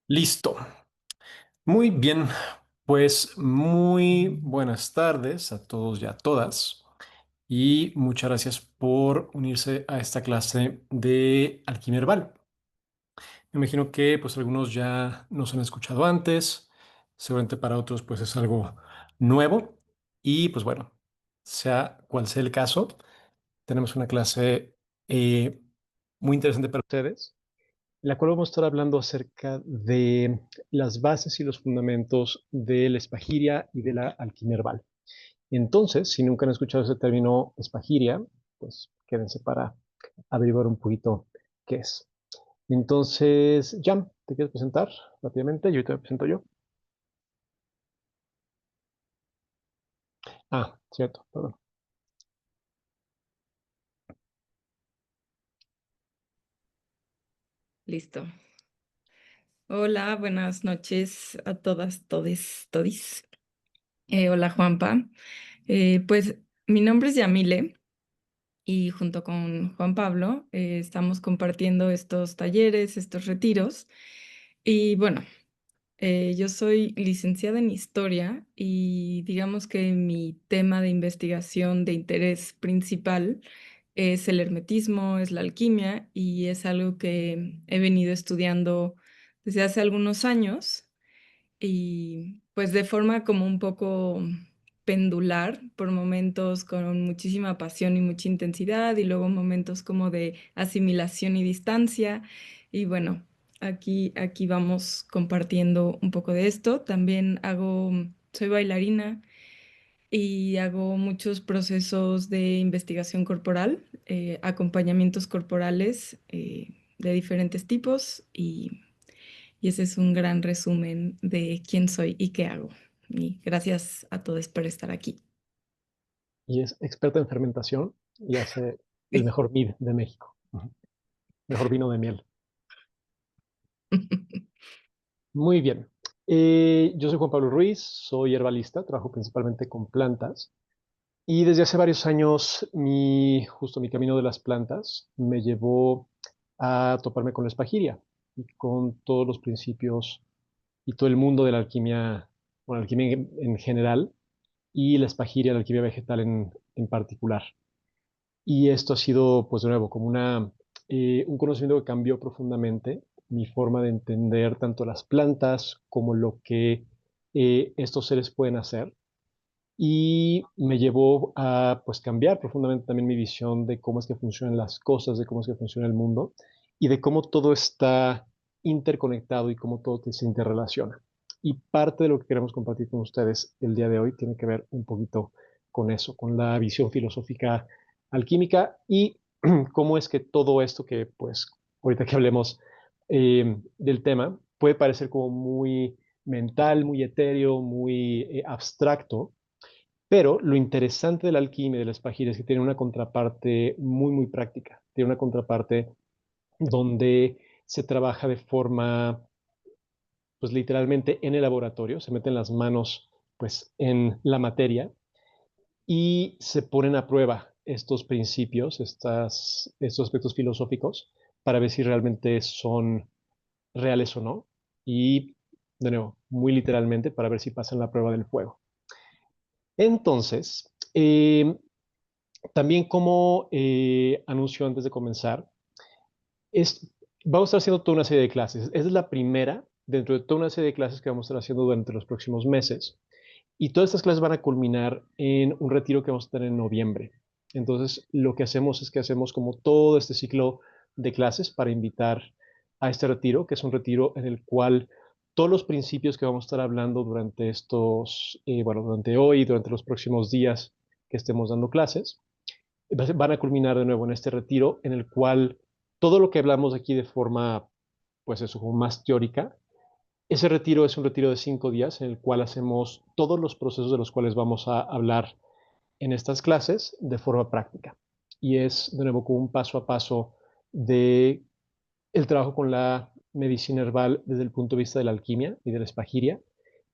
Listo. Muy bien. Pues muy buenas tardes a todos y a todas. Y muchas gracias por unirse a esta clase de alquimia herbal. Me imagino que pues algunos ya nos han escuchado antes. Seguramente para otros pues es algo nuevo. Y pues bueno, sea cual sea el caso, tenemos una clase eh, muy interesante para ustedes, en la cual vamos a estar hablando acerca de las bases y los fundamentos de la espagiria y de la alquimia herbal. Entonces, si nunca han escuchado ese término espagiria, pues quédense para averiguar un poquito qué es. Entonces, Jam, ¿te quieres presentar rápidamente? Yo te presento yo. Ah, cierto, perdón. Listo. Hola, buenas noches a todas, todes, todis. Hola, Juanpa. Pues mi nombre es Yamile y junto con Juan Pablo estamos compartiendo estos talleres, estos retiros. Y bueno, yo soy licenciada en historia y digamos que mi tema de investigación de interés principal es el hermetismo, es la alquimia y es algo que he venido estudiando desde hace algunos años y pues de forma como un poco pendular, por momentos con muchísima pasión y mucha intensidad y luego momentos como de asimilación y distancia. Y bueno, aquí vamos compartiendo un poco de esto. También soy bailarina y hago muchos procesos de investigación corporal, acompañamientos corporales de diferentes tipos y ese es un gran resumen de quién soy y qué hago. Y gracias a todos por estar aquí. Y es experta en fermentación y hace el mejor mead de México. Mejor vino de miel. Muy bien. Yo soy Juan Pablo Ruiz, soy herbalista, trabajo principalmente con plantas. Y desde hace varios años, justo mi camino de las plantas me llevó a toparme con la espagiria y con todos los principios y todo el mundo de la alquimia, bueno, la alquimia en general y la espagiria, la alquimia vegetal en particular. Y esto ha sido, pues de nuevo, como un conocimiento que cambió profundamente mi forma de entender tanto las plantas como lo que estos seres pueden hacer y me llevó a pues cambiar profundamente también mi visión de cómo es que funcionan las cosas, de cómo es que funciona el mundo y de cómo todo está interconectado y cómo todo se interrelaciona. Y parte de lo que queremos compartir con ustedes el día de hoy tiene que ver un poquito con eso, con la visión filosófica alquímica y cómo es que todo esto que pues ahorita que hablemos del tema puede parecer como muy mental, muy etéreo, muy abstracto, pero lo interesante de la alquimia y de la espagiria es que tiene una contraparte muy, muy práctica. Tiene una contraparte donde se trabaja de forma, pues literalmente en el laboratorio, se meten las manos, pues, en la materia y se ponen a prueba estos principios, estos aspectos filosóficos, para ver si realmente son reales o no. Y, de nuevo, muy literalmente, para ver si pasan la prueba del fuego. Entonces, también como anuncio antes de comenzar, es, vamos a estar haciendo toda una serie de clases. Esta es la primera dentro de toda una serie de clases que vamos a estar haciendo durante los próximos meses. Y todas estas clases van a culminar en un retiro que vamos a tener en noviembre. Entonces, lo que hacemos es que hacemos como todo este ciclo de clases para invitar a este retiro, que es un retiro en el cual todos los principios que vamos a estar hablando durante bueno, durante hoy, durante los próximos días que estemos dando clases, van a culminar de nuevo en este retiro en el cual todo lo que hablamos aquí de forma, pues eso, como más teórica, ese retiro es un retiro de 5 días en el cual hacemos todos los procesos de los cuales vamos a hablar en estas clases de forma práctica. Y es de nuevo como un paso a paso de el trabajo con la medicina herbal desde el punto de vista de la alquimia y de la espagiria.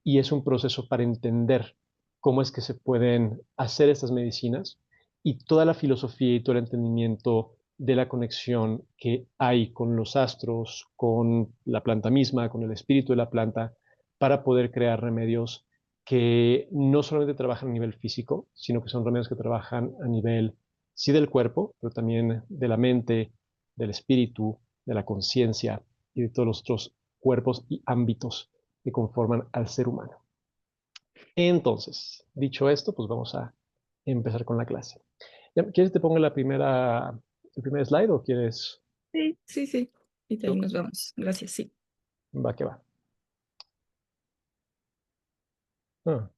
Y es un proceso para entender cómo es que se pueden hacer estas medicinas y toda la filosofía y todo el entendimiento de la conexión que hay con los astros, con la planta misma, con el espíritu de la planta, para poder crear remedios que no solamente trabajan a nivel físico, sino que son remedios que trabajan a nivel, sí, del cuerpo, pero también de la mente, del espíritu, de la conciencia y de todos los otros cuerpos y ámbitos que conforman al ser humano. Entonces, dicho esto, pues vamos a empezar con la clase. ¿Quieres que te ponga el primer slide o quieres? Sí, sí, sí. Y de ahí Ok, nos vamos. Gracias, sí. va que va. Ah,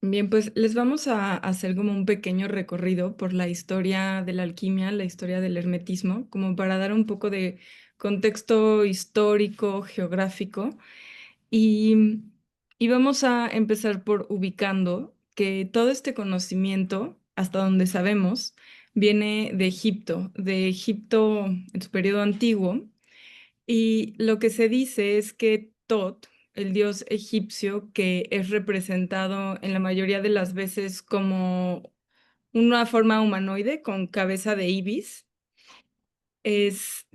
Bien, pues les vamos a hacer como un pequeño recorrido por la historia de la alquimia, la historia del hermetismo, como para dar un poco de contexto histórico, geográfico. Y, y vamos a empezar por ubicando que todo este conocimiento, hasta donde sabemos, viene de Egipto en su periodo antiguo. Y lo que se dice es que Tot, el dios egipcio, que es representado en la mayoría de las veces como una forma humanoide con cabeza de ibis, es,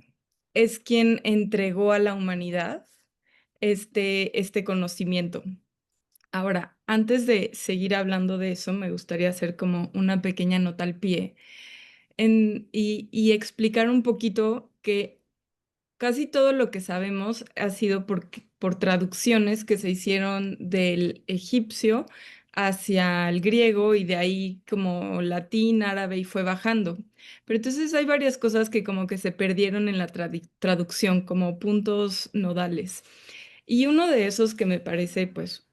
es quien entregó a la humanidad este conocimiento. Ahora, antes de seguir hablando de eso, me gustaría hacer como una pequeña nota al pie y explicar un poquito que casi todo lo que sabemos ha sido por traducciones que se hicieron del egipcio hacia el griego y de ahí como latín, árabe y fue bajando. Pero entonces hay varias cosas que como que se perdieron en la traducción como puntos nodales. Y uno de esos que me parece pues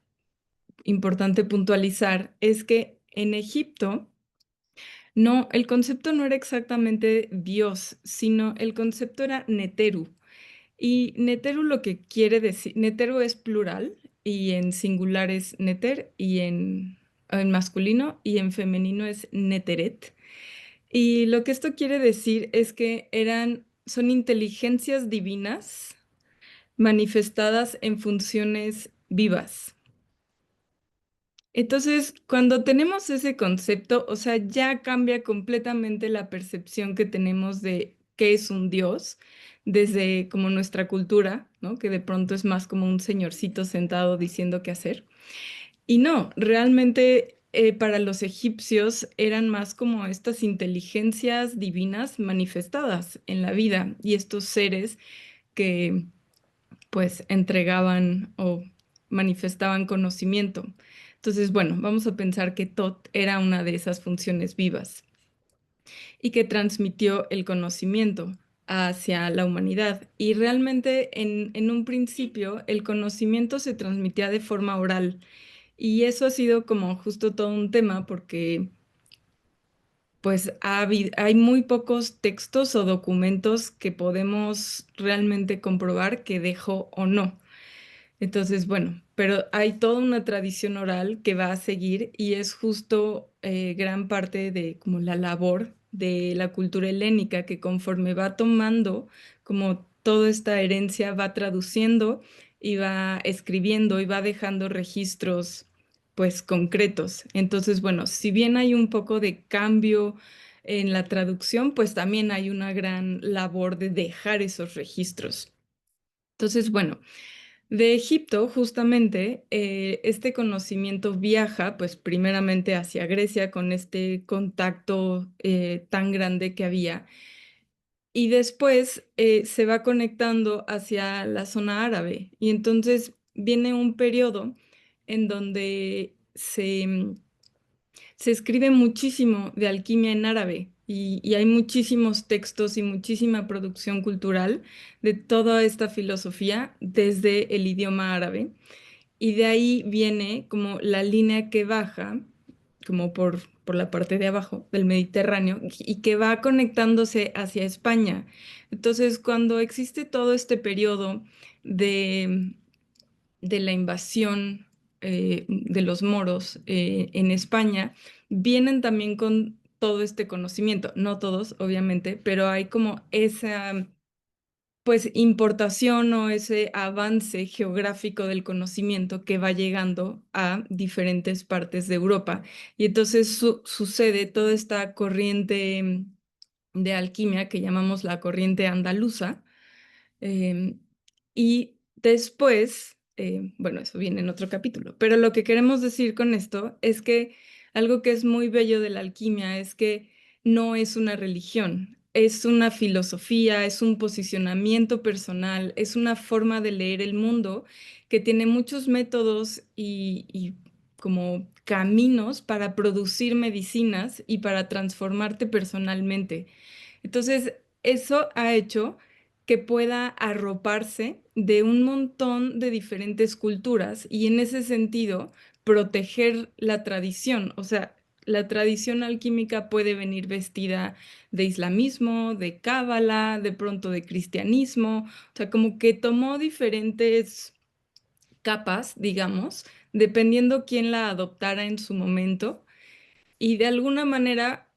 importante puntualizar es que en Egipto no, el concepto no era exactamente Dios, sino el concepto era Neteru. Y Neteru lo que quiere decir, Neteru es plural y en singular es Neter y en masculino y en femenino es Neteret. Y lo que esto quiere decir es que son inteligencias divinas manifestadas en funciones vivas. Entonces, cuando tenemos ese concepto, o sea, ya cambia completamente la percepción que tenemos de qué es un dios, desde como nuestra cultura, ¿no? Que de pronto es más como un señorcito sentado diciendo qué hacer. Y no, realmente para los egipcios eran más como estas inteligencias divinas manifestadas en la vida y estos seres que pues entregaban o manifestaban conocimiento. Entonces, bueno, vamos a pensar que Tot era una de esas funciones vivas y que transmitió el conocimiento hacia la humanidad. Y realmente en un principio el conocimiento se transmitía de forma oral. Y eso ha sido como justo todo un tema porque pues hay muy pocos textos o documentos que podemos realmente comprobar que dejó o no. Entonces, bueno, pero hay toda una tradición oral que va a seguir y es justo gran parte de como la labor de la cultura helénica que conforme va tomando como toda esta herencia va traduciendo y va escribiendo y va dejando registros pues concretos. Entonces, bueno, si bien hay un poco de cambio en la traducción, pues también hay una gran labor de dejar esos registros. Entonces, bueno. De Egipto, justamente, este conocimiento viaja, pues primeramente hacia Grecia con este contacto tan grande que había, y después se va conectando hacia la zona árabe. Y entonces viene un periodo en donde se escribe muchísimo de alquimia en árabe. Y hay muchísimos textos y muchísima producción cultural de toda esta filosofía desde el idioma árabe. Y de ahí viene como la línea que baja, como por la parte de abajo del Mediterráneo, y que va conectándose hacia España. Entonces, cuando existe todo este periodo de, de la invasión de los moros en España, vienen también con todo este conocimiento. No todos, obviamente, pero hay como esa pues importación o ese avance geográfico del conocimiento que va llegando a diferentes partes de Europa. Y entonces sucede toda esta corriente de alquimia que llamamos la corriente andaluza. Em, y después, bueno, eso viene en otro capítulo, pero lo que queremos decir con esto es que algo que es muy bello de la alquimia es que no es una religión, es una filosofía, es un posicionamiento personal, es una forma de leer el mundo que tiene muchos métodos y como caminos para producir medicinas y para transformarte personalmente. Entonces, eso ha hecho que pueda arroparse de un montón de diferentes culturas y en ese sentido proteger la tradición. O sea, la tradición alquímica puede venir vestida de islamismo, de cábala, de pronto de cristianismo. O sea, como que tomó diferentes capas, digamos, dependiendo quién la adoptara en su momento. Y de alguna manera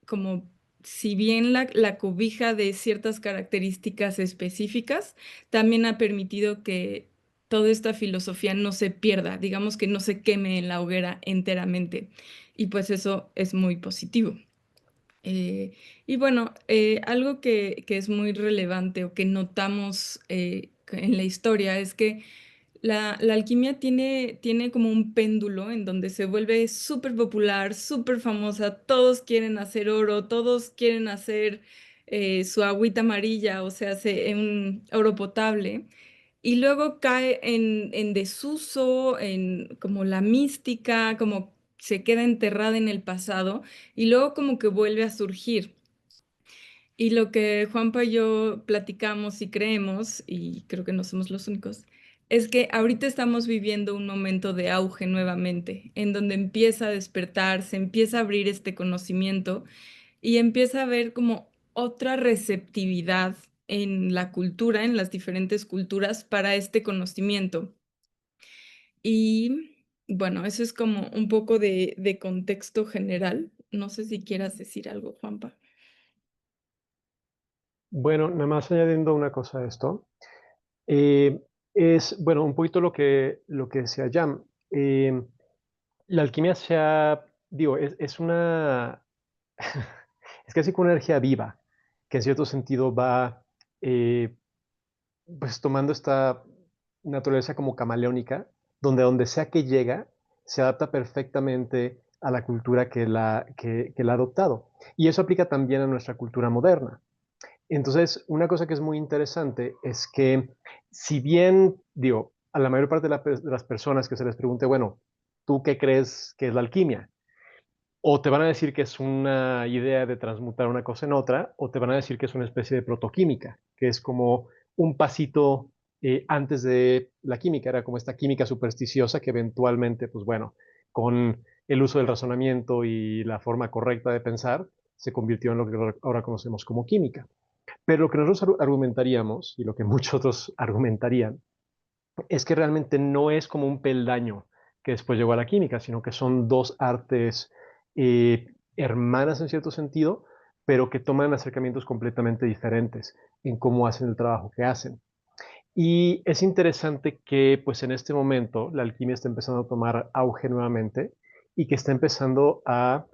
como si bien la cobija de ciertas características específicas, también ha permitido que toda esta filosofía no se pierda, digamos que no se queme en la hoguera enteramente. Y pues eso es muy positivo. Eh, y bueno, algo que es muy relevante o que notamos en la historia es que la alquimia tiene como un péndulo en donde se vuelve súper popular, súper famosa, todos quieren hacer oro, todos quieren hacer su agüita amarilla, o sea, un oro potable, y luego cae en desuso, en como la mística, como se queda enterrada en el pasado, y luego como que vuelve a surgir. Y lo que Juanpa y yo platicamos y creemos, y creo que no somos los únicos, es que ahorita estamos viviendo un momento de auge nuevamente, en donde empieza a despertar, se empieza a abrir este conocimiento y empieza a haber como otra receptividad en la cultura, en las diferentes culturas para este conocimiento. Y bueno, eso es como un poco de contexto general. No sé si quieras decir algo, Juanpa. Bueno, nada más añadiendo una cosa a esto, eh, es, bueno, un poquito lo que decía Jam. Eh, la alquimia se ha, digo, es una, es casi como una energía viva, que en cierto sentido va, eh, pues tomando esta naturaleza como camaleónica, donde sea que llega, se adapta perfectamente a la cultura que la ha adoptado. Y eso aplica también a nuestra cultura moderna. Entonces, una cosa que es muy interesante es que si bien, digo, a la mayor parte de las personas que se les pregunte, bueno, ¿tú qué crees que es la alquimia? O te van a decir que es una idea de transmutar una cosa en otra, o te van a decir que es una especie de protoquímica, que es como un pasito antes de la química, era como esta química supersticiosa que eventualmente, pues bueno, con el uso del razonamiento y la forma correcta de pensar, se convirtió en lo que ahora conocemos como química. Pero lo que nosotros argumentaríamos, y lo que muchos otros argumentarían, es que realmente no es como un peldaño que después llegó a la química, sino que son dos artes hermanas en cierto sentido, pero que toman acercamientos completamente diferentes en cómo hacen el trabajo que hacen. Y es interesante que pues en este momento la alquimia está empezando a tomar auge nuevamente y que está empezando a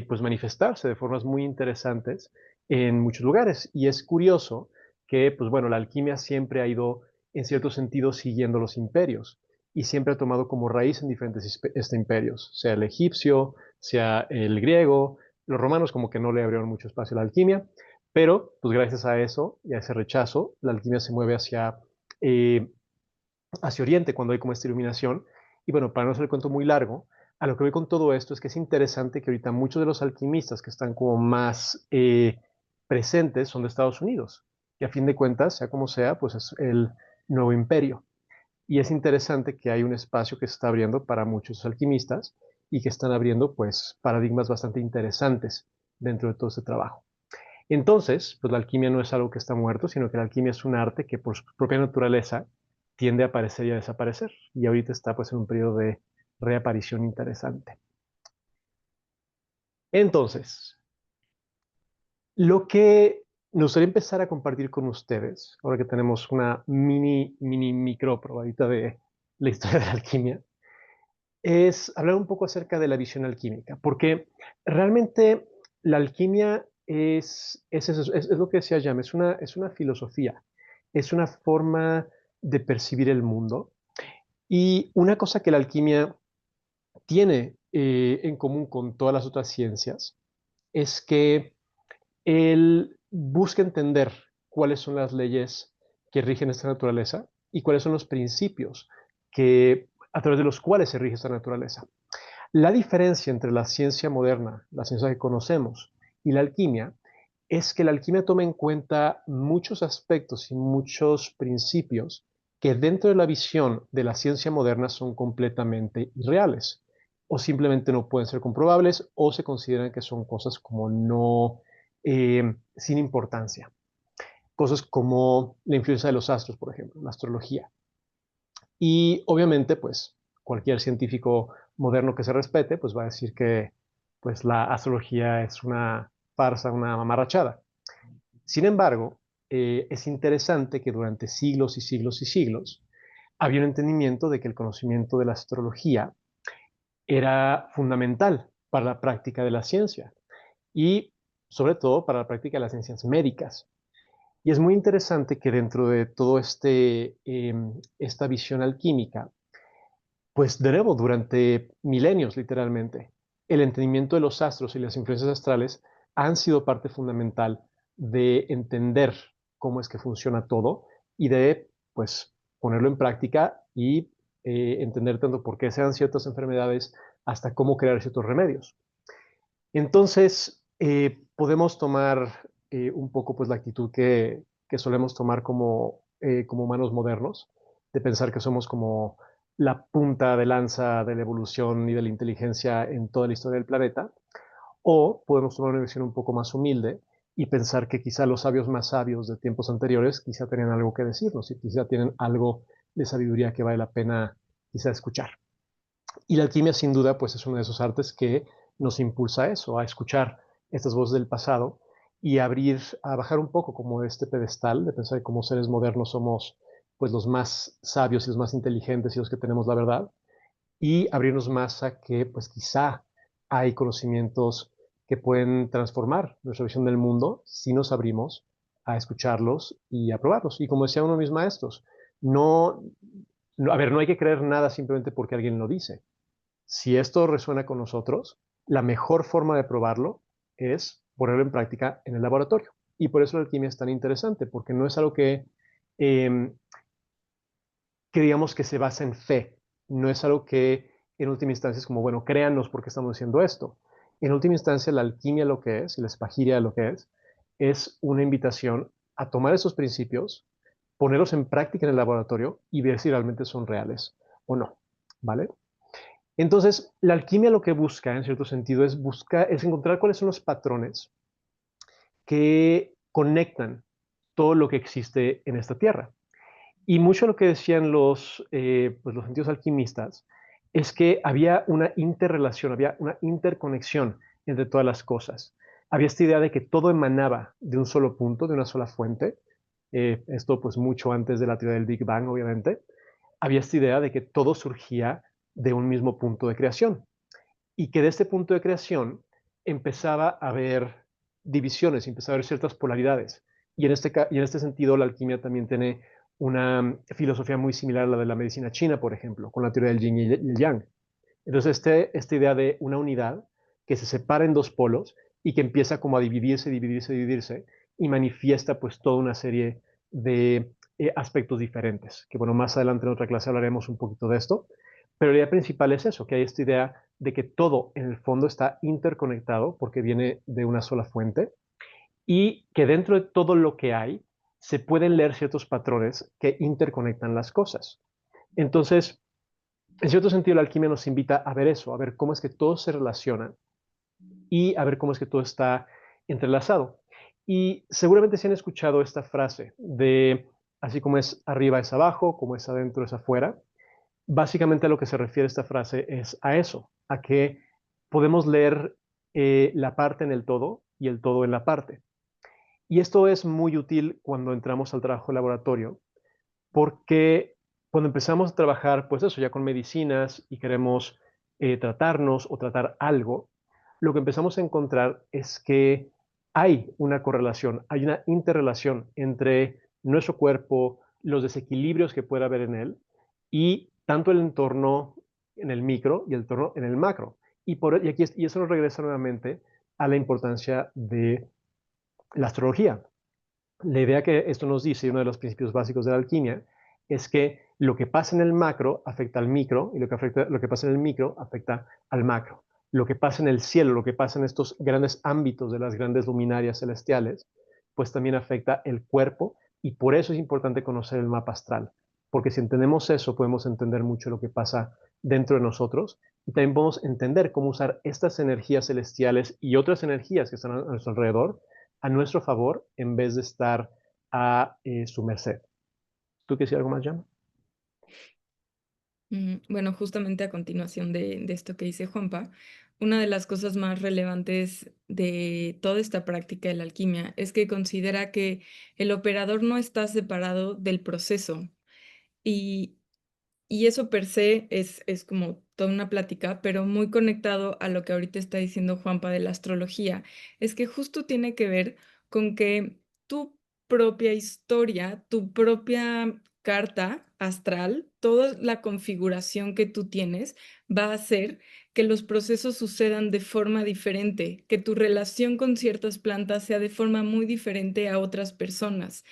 pues manifestarse de formas muy interesantes en muchos lugares. Y es curioso que pues bueno, la alquimia siempre ha ido en cierto sentido siguiendo los imperios y siempre ha tomado como raíz en diferentes imperios, sea el egipcio, sea el griego, los romanos como que no le abrieron mucho espacio a la alquimia, pero pues gracias a eso y a ese rechazo, la alquimia se mueve eh, hacia Oriente cuando hay como esta iluminación. Y bueno, para no hacer el cuento muy largo, a lo que voy con todo esto es que es interesante que ahorita muchos de los alquimistas que están como más presentes son de Estados Unidos. Y a fin de cuentas, sea como sea, pues es el nuevo imperio. Y es interesante que hay un espacio que se está abriendo para muchos alquimistas y que están abriendo pues paradigmas bastante interesantes dentro de todo este trabajo. Entonces, pues la alquimia no es algo que está muerto, sino que la alquimia es un arte que por su propia naturaleza tiende a aparecer y a desaparecer. Y ahorita está pues en un periodo de reaparición interesante. Entonces, lo que me gustaría empezar a compartir con ustedes, ahora que tenemos una mini micro probadita de la historia de la alquimia, es hablar un poco acerca de la visión alquímica, porque realmente la alquimia es eso, es lo que decía Jam, es una filosofía, es una forma de percibir el mundo. Y una cosa que la alquimia tiene en común con todas las otras ciencias es que él busca entender cuáles son las leyes que rigen esta naturaleza y cuáles son los principios a través de los cuales se rige esta naturaleza. La diferencia entre la ciencia moderna, la ciencia que conocemos, y la alquimia es que la alquimia toma en cuenta muchos aspectos y muchos principios que dentro de la visión de la ciencia moderna son completamente irreales o simplemente no pueden ser comprobables o se consideran que son cosas como no, sin importancia. Cosas como la influencia de los astros, por ejemplo, la astrología. Y obviamente, pues cualquier científico moderno que se respete, pues va a decir que pues la astrología es una farsa, una mamarrachada. Sin embargo, es interesante que durante siglos y siglos y siglos había un entendimiento de que el conocimiento de la astrología era fundamental para la práctica de la ciencia y sobre todo para la práctica de las ciencias médicas. Y es muy interesante que dentro de todo esta visión alquímica, pues de nuevo, durante milenios literalmente, el entendimiento de los astros y las influencias astrales han sido parte fundamental de entender cómo es que funciona todo y de, pues, ponerlo en práctica y entender tanto por qué se dan ciertas enfermedades hasta cómo crear ciertos remedios. Entonces, podemos tomar un poco pues, la actitud que solemos tomar como humanos modernos, de pensar que somos como la punta de lanza de la evolución y de la inteligencia en toda la historia del planeta, o podemos tomar una visión un poco más humilde y pensar que quizá los sabios más sabios de tiempos anteriores quizá tenían algo que decirnos y quizá tienen algo de sabiduría que vale la pena quizá escuchar. Y la alquimia, sin duda, pues es uno de esos artes que nos impulsa a eso, a escuchar estas voces del pasado y a bajar un poco como de este pedestal, de pensar que como seres modernos somos pues los más sabios y los más inteligentes y los que tenemos la verdad, y abrirnos más a que pues quizá hay conocimientos que pueden transformar nuestra visión del mundo si nos abrimos a escucharlos y a probarlos. Y como decía uno de mis maestros, no, a ver, no hay que creer nada simplemente porque alguien lo dice. Si esto resuena con nosotros, la mejor forma de probarlo es ponerlo en práctica en el laboratorio. Y por eso la alquimia es tan interesante, porque no es algo eh, que digamos que se basa en fe, no es algo que en última instancia es como, bueno, créanos porque estamos haciendo esto. En última instancia, la alquimia lo que es, y la espagiria lo que es una invitación a tomar esos principios, ponerlos en práctica en el laboratorio y ver si realmente son reales o no, ¿vale? Entonces, la alquimia lo que busca, en cierto sentido, es encontrar cuáles son los patrones que conectan todo lo que existe en esta tierra. Y mucho lo que decían pues los antiguos alquimistas es que había una interrelación, había una interconexión entre todas las cosas. Había esta idea de que todo emanaba de un solo punto, de una sola fuente. Esto pues mucho antes de la teoría del Big Bang, obviamente. Había esta idea de que todo surgía de un mismo punto de creación y que de este punto de creación empezaba a haber divisiones, empezaba a haber ciertas polaridades. Y en este sentido, la alquimia también tiene una filosofía muy similar a la de la medicina china, por ejemplo, con la teoría del yin y el yang. Entonces, esta idea de una unidad que se separa en dos polos y que empieza como a dividirse, dividirse, dividirse y manifiesta pues toda una serie de aspectos diferentes, que bueno, más adelante en otra clase hablaremos un poquito de esto, pero la idea principal es eso, que hay esta idea de que todo en el fondo está interconectado porque viene de una sola fuente y que dentro de todo lo que hay se pueden leer ciertos patrones que interconectan las cosas. Entonces, en cierto sentido, la alquimia nos invita a ver eso, a ver cómo es que todo se relaciona y a ver cómo es que todo está entrelazado. Y seguramente se han escuchado esta frase de así como es arriba es abajo, como es adentro es afuera. Básicamente a lo que se refiere esta frase es a eso, a que podemos leer la parte en el todo y el todo en la parte. Y esto es muy útil cuando entramos al trabajo de laboratorio, porque cuando empezamos a trabajar, pues eso, ya con medicinas y queremos tratarnos o tratar algo, lo que empezamos a encontrar es que hay una correlación, hay una interrelación entre nuestro cuerpo, los desequilibrios que puede haber en él y tanto el entorno en el micro y el entorno en el macro. Y eso nos regresa nuevamente a la importancia de la astrología. La idea que esto nos dice, uno de los principios básicos de la alquimia, es que lo que pasa en el macro afecta al micro y lo que pasa en el micro afecta al macro. Lo que pasa en el cielo, lo que pasa en estos grandes ámbitos de las grandes luminarias celestiales, pues también afecta el cuerpo y por eso es importante conocer el mapa astral, porque si entendemos eso podemos entender mucho lo que pasa dentro de nosotros y también podemos entender cómo usar estas energías celestiales y otras energías que están a nuestro alrededor a nuestro favor en vez de estar a su merced. ¿Tú quieres decir algo más, Jan? Bueno, justamente a continuación de esto que dice Juanpa, una de las cosas más relevantes de toda esta práctica de la alquimia es que considera que el operador no está separado del proceso. Y Y eso per se es como toda una plática, pero muy conectado a lo que ahorita está diciendo Juanpa de la astrología. Es que justo tiene que ver con que tu propia historia, tu propia carta astral, toda la configuración que tú tienes va a hacer que los procesos sucedan de forma diferente, que tu relación con ciertas plantas sea de forma muy diferente a otras personas.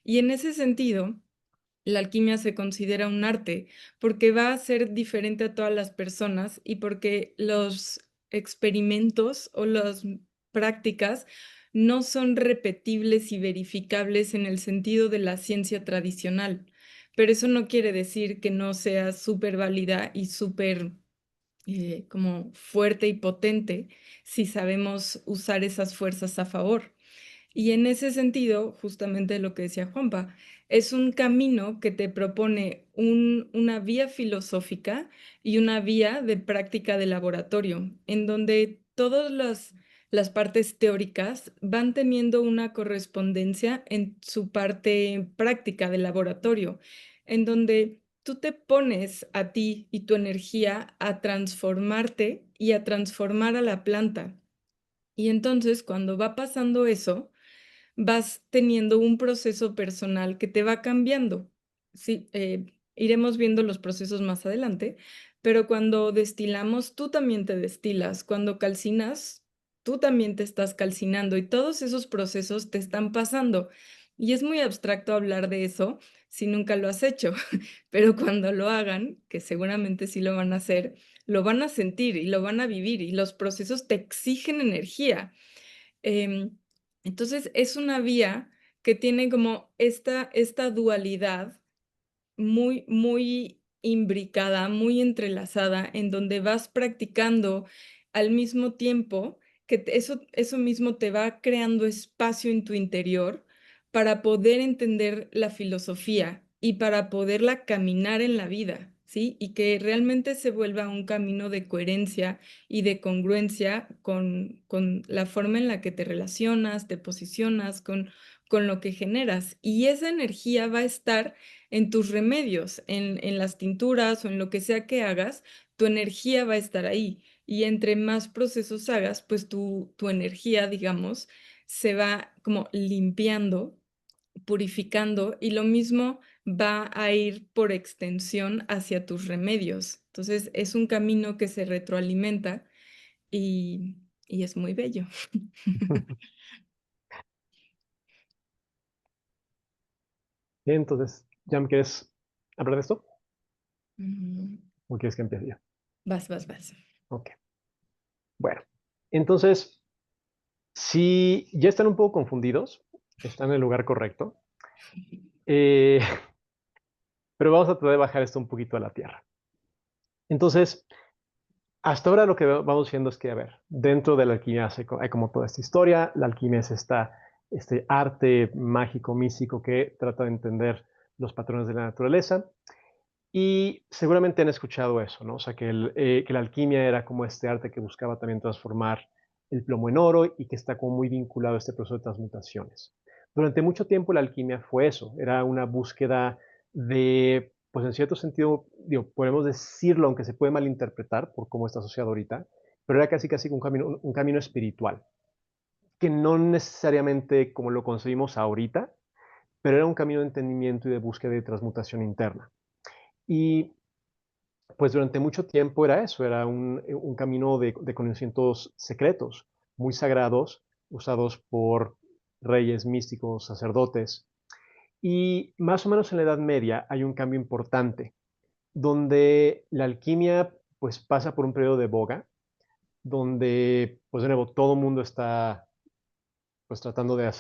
Y en ese sentido la alquimia se considera un arte porque va a ser diferente a todas las personas y porque los experimentos o las prácticas no son repetibles y verificables en el sentido de la ciencia tradicional. Pero eso no quiere decir que no sea súper válida y súper como fuerte y potente si sabemos usar esas fuerzas a favor. Y en ese sentido, justamente lo que decía Juanpa, es un camino que te propone una vía filosófica y una vía de práctica de laboratorio, en donde todas las partes teóricas van teniendo una correspondencia en su parte práctica de laboratorio, en donde tú te pones a ti y tu energía a transformarte y a transformar a la planta. Y entonces, cuando va pasando eso, vas teniendo un proceso personal que te va cambiando. Sí, iremos viendo los procesos más adelante, pero cuando destilamos, tú también te destilas. Cuando calcinas, tú también te estás calcinando y todos esos procesos te están pasando. Y es muy abstracto hablar de eso si nunca lo has hecho, pero cuando lo hagan, que seguramente sí lo van a hacer, lo van a sentir y lo van a vivir y los procesos te exigen energía. Em, entonces es una vía que tiene como esta dualidad muy, muy imbricada, muy entrelazada, en donde vas practicando al mismo tiempo que eso mismo te va creando espacio en tu interior para poder entender la filosofía y para poderla caminar en la vida, ¿sí? Y que realmente se vuelva un camino de coherencia y de congruencia con la forma en la que te relacionas, te posicionas, con lo que generas. Y esa energía va a estar en tus remedios, en las tinturas o en lo que sea que hagas, tu energía va a estar ahí. Y entre más procesos hagas, pues tu energía, digamos, se va como limpiando, purificando y lo mismo va a ir por extensión hacia tus remedios. Entonces es un camino que se retroalimenta y, y es muy bello. Entonces, Jan, ¿quieres hablar de esto? Mm, ¿O quieres que empiece yo? Vas, vas, vas. Ok. Bueno, entonces, si ya están un poco confundidos, están en el lugar correcto, eh, pero vamos a tratar de bajar esto un poquito a la tierra. Entonces, hasta ahora lo que vamos viendo es que, a ver, dentro de la alquimia hay como toda esta historia, la alquimia es este arte mágico, místico que trata de entender los patrones de la naturaleza y seguramente han escuchado eso, ¿no? O sea, que la alquimia era como este arte que buscaba también transformar el plomo en oro y que está como muy vinculado a este proceso de transmutaciones. Durante mucho tiempo la alquimia fue eso, era una búsqueda de, pues en cierto sentido, digo, podemos decirlo, aunque se puede malinterpretar por cómo está asociado ahorita, pero era casi casi un camino espiritual. que no necesariamente como lo concebimos ahorita, pero era un camino de entendimiento y de búsqueda de transmutación interna. Y pues durante mucho tiempo era eso, era un camino de conocimientos secretos, muy sagrados, usados por reyes, místicos, sacerdotes. Y más o menos en la Edad Media hay un cambio importante, donde la alquimia pues pasa por un periodo de boga, donde pues de nuevo todo el mundo está pues tratando de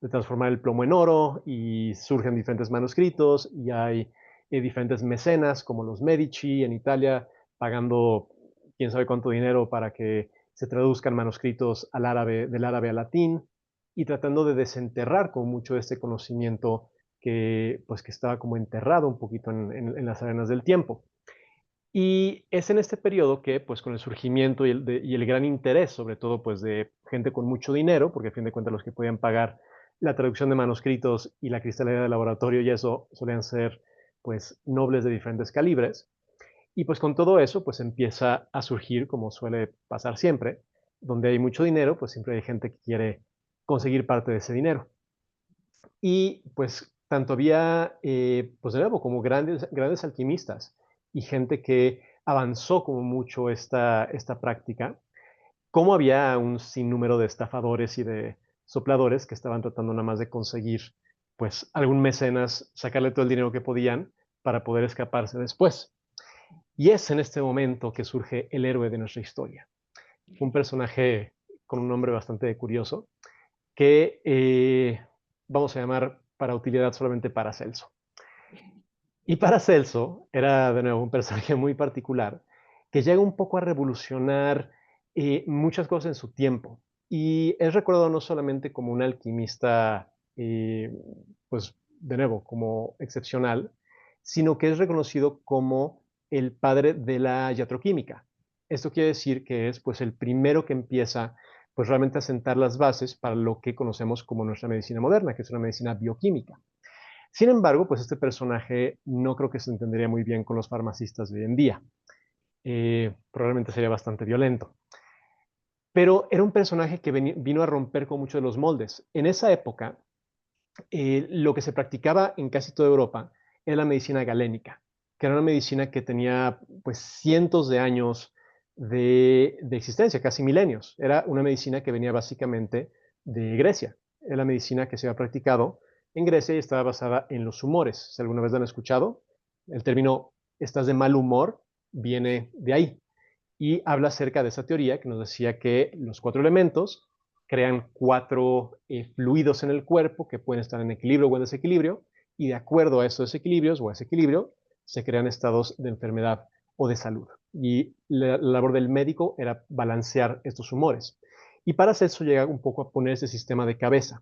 transformar el plomo en oro y surgen diferentes manuscritos y hay diferentes mecenas como los Medici en Italia pagando quién sabe cuánto dinero para que se traduzcan manuscritos al árabe, del árabe al latín y tratando de desenterrar con mucho de este conocimiento pues, que estaba como enterrado un poquito en las arenas del tiempo. Y es en este periodo que, pues con el surgimiento y el gran interés, sobre todo pues de gente con mucho dinero, porque a fin de cuentas los que podían pagar la traducción de manuscritos y la cristalería de laboratorio y eso solían ser pues nobles de diferentes calibres. Y pues con todo eso pues empieza a surgir, como suele pasar siempre, donde hay mucho dinero, pues siempre hay gente que quiere conseguir parte de ese dinero. Y pues tanto había, pues de nuevo, como grandes alquimistas y gente que avanzó como mucho esta práctica, como había un sinnúmero de estafadores y de sopladores que estaban tratando nada más de conseguir, pues, algún mecenas, sacarle todo el dinero que podían para poder escaparse después. Y es en este momento que surge el héroe de nuestra historia. Un personaje con un nombre bastante curioso, que vamos a llamar para utilidad solamente Paracelso. Y Paracelso era de nuevo un personaje muy particular que llega un poco a revolucionar muchas cosas en su tiempo. Y es recordado no solamente como un alquimista, pues de nuevo, como excepcional, sino que es reconocido como el padre de la iatroquímica. Esto quiere decir que es pues el primero que empieza pues realmente a sentar las bases para lo que conocemos como nuestra medicina moderna, que es una medicina bioquímica. Sin embargo, pues este personaje no creo que se entendería muy bien con los farmacistas de hoy en día. Probablemente sería bastante violento. Pero era un personaje que vino a romper con muchos de los moldes. En esa época, lo que se practicaba en casi toda Europa era la medicina galénica, que era una medicina que tenía pues cientos de años de existencia, casi milenios. Era una medicina que venía básicamente de Grecia. Era la medicina que se había practicado en Grecia y estaba basada en los humores. Si alguna vez lo han escuchado, el término estás de mal humor viene de ahí y habla acerca de esa teoría que nos decía que los cuatro elementos crean cuatro fluidos en el cuerpo que pueden estar en equilibrio o en desequilibrio, y de acuerdo a esos desequilibrios o a ese equilibrio, se crean estados de enfermedad o de salud. Y la labor del médico era balancear estos humores. Y para hacer eso llega un poco a poner ese sistema de cabeza.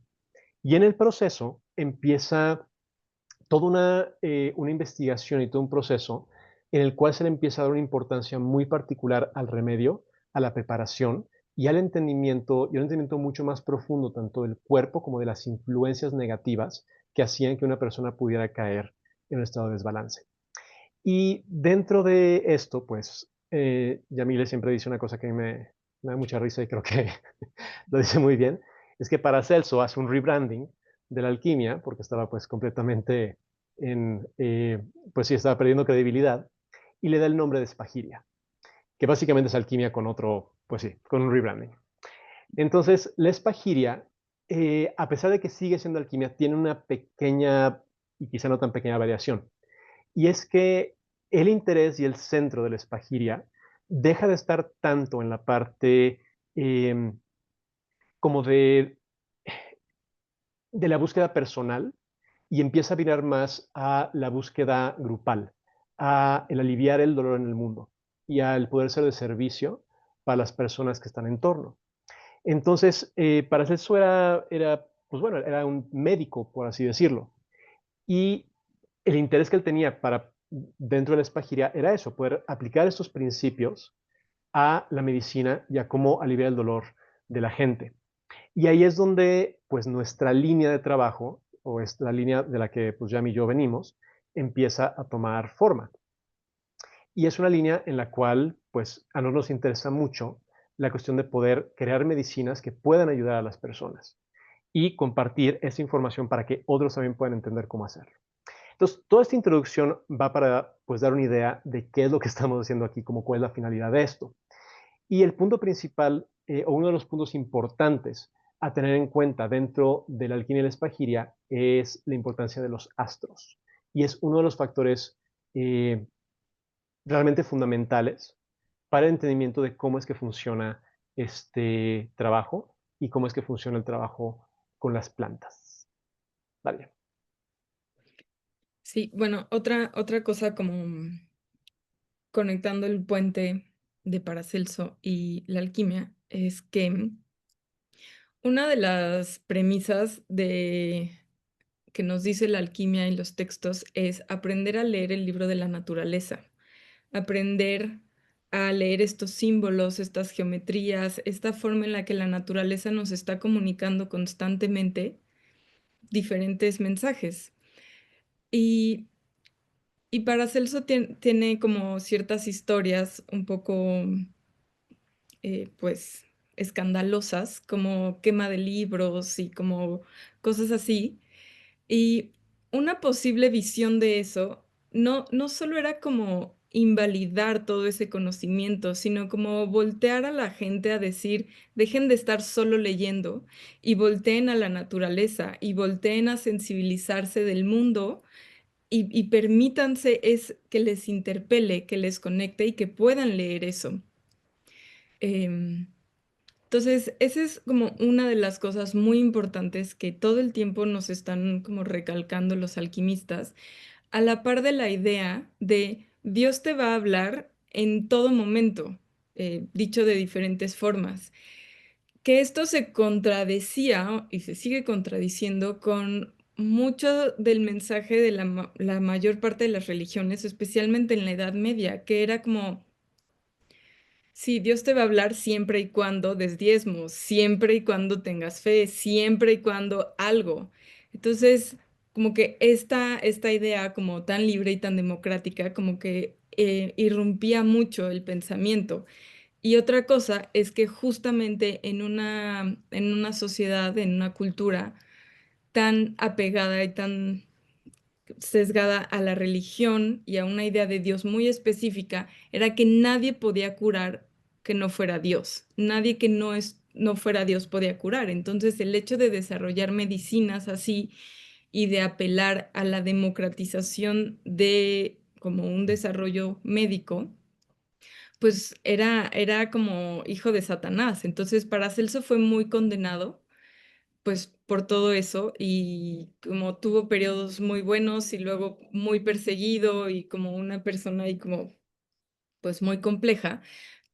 Y en el proceso empieza toda una investigación y todo un proceso en el cual se le empieza a dar una importancia muy particular al remedio, a la preparación y al entendimiento, y un entendimiento mucho más profundo tanto del cuerpo como de las influencias negativas que hacían que una persona pudiera caer en un estado de desbalance. Y dentro de esto, pues, Yamile siempre dice una cosa que a mí me da mucha risa y creo que lo dice muy bien, es que Paracelso hace un rebranding de la alquimia, porque estaba pues completamente pues sí, estaba perdiendo credibilidad, y le da el nombre de Spagyria, que básicamente es alquimia con otro, pues sí, con un rebranding. Entonces, la Spagyria, a pesar de que sigue siendo alquimia, tiene una pequeña, y quizá no tan pequeña variación, y es que el interés y el centro de la Spagyria deja de estar tanto en la parte eh, como de la búsqueda personal y empieza a virar más a la búsqueda grupal, a el aliviar el dolor en el mundo y al poder ser de servicio para las personas que están en torno. Entonces, para eso pues bueno, era un médico, por así decirlo. Y el interés que él tenía para dentro de la espagiria era eso, poder aplicar estos principios a la medicina y a cómo aliviar el dolor de la gente. Y ahí es donde pues nuestra línea de trabajo, o es la línea de la que pues Jam y yo venimos, empieza a tomar forma. Y es una línea en la cual pues a nosotros nos interesa mucho la cuestión de poder crear medicinas que puedan ayudar a las personas y compartir esa información para que otros también puedan entender cómo hacerlo. Entonces, toda esta introducción va para pues, dar una idea de qué es lo que estamos haciendo aquí, como cuál es la finalidad de esto. Y el punto principal, o uno de los puntos importantes a tener en cuenta dentro de la alquimia y la espagiria es la importancia de los astros. Y es uno de los factores eh, realmente fundamentales para el entendimiento de cómo es que funciona este trabajo y cómo es que funciona el trabajo con las plantas. Vale. Sí, bueno, otra cosa como conectando el puente de Paracelso y la alquimia es que una de las premisas de que nos dice la alquimia y los textos es aprender a leer el libro de la naturaleza, aprender a leer estos símbolos, estas geometrías, esta forma en la que la naturaleza nos está comunicando constantemente diferentes mensajes. Y, y Paracelso tiene como ciertas historias un poco, pues, escandalosas, como quema de libros y como cosas así. Y una posible visión de eso no solo era como invalidar todo ese conocimiento, sino como voltear a la gente a decir, dejen de estar solo leyendo y volteen a la naturaleza y volteen a sensibilizarse del mundo y permítanse que les interpele, que les conecte y que puedan leer eso. Em, entonces, esa es como una de las cosas muy importantes que todo el tiempo nos están como recalcando los alquimistas, a la par de la idea de Dios te va a hablar en todo momento, dicho de diferentes formas. Que esto se contradecía y se sigue contradiciendo con mucho del mensaje de la mayor parte de las religiones, especialmente en la Edad Media, que era como sí, Dios te va a hablar siempre y cuando des diezmos, siempre y cuando tengas fe, siempre y cuando algo. Entonces, como que esta idea como tan libre y tan democrática, como que irrumpía mucho el pensamiento. Y otra cosa es que justamente en una sociedad, en una cultura tan apegada y tan sesgada a la religión y a una idea de Dios muy específica, era que nadie podía curar que no fuera Dios. Nadie que no fuera Dios podía curar. Entonces, el hecho de desarrollar medicinas así y de apelar a la democratización de como un desarrollo médico, pues era como hijo de Satanás. Entonces, Paracelso fue muy condenado pues por todo eso y como tuvo periodos muy buenos y luego muy perseguido y como una persona ahí como pues muy compleja,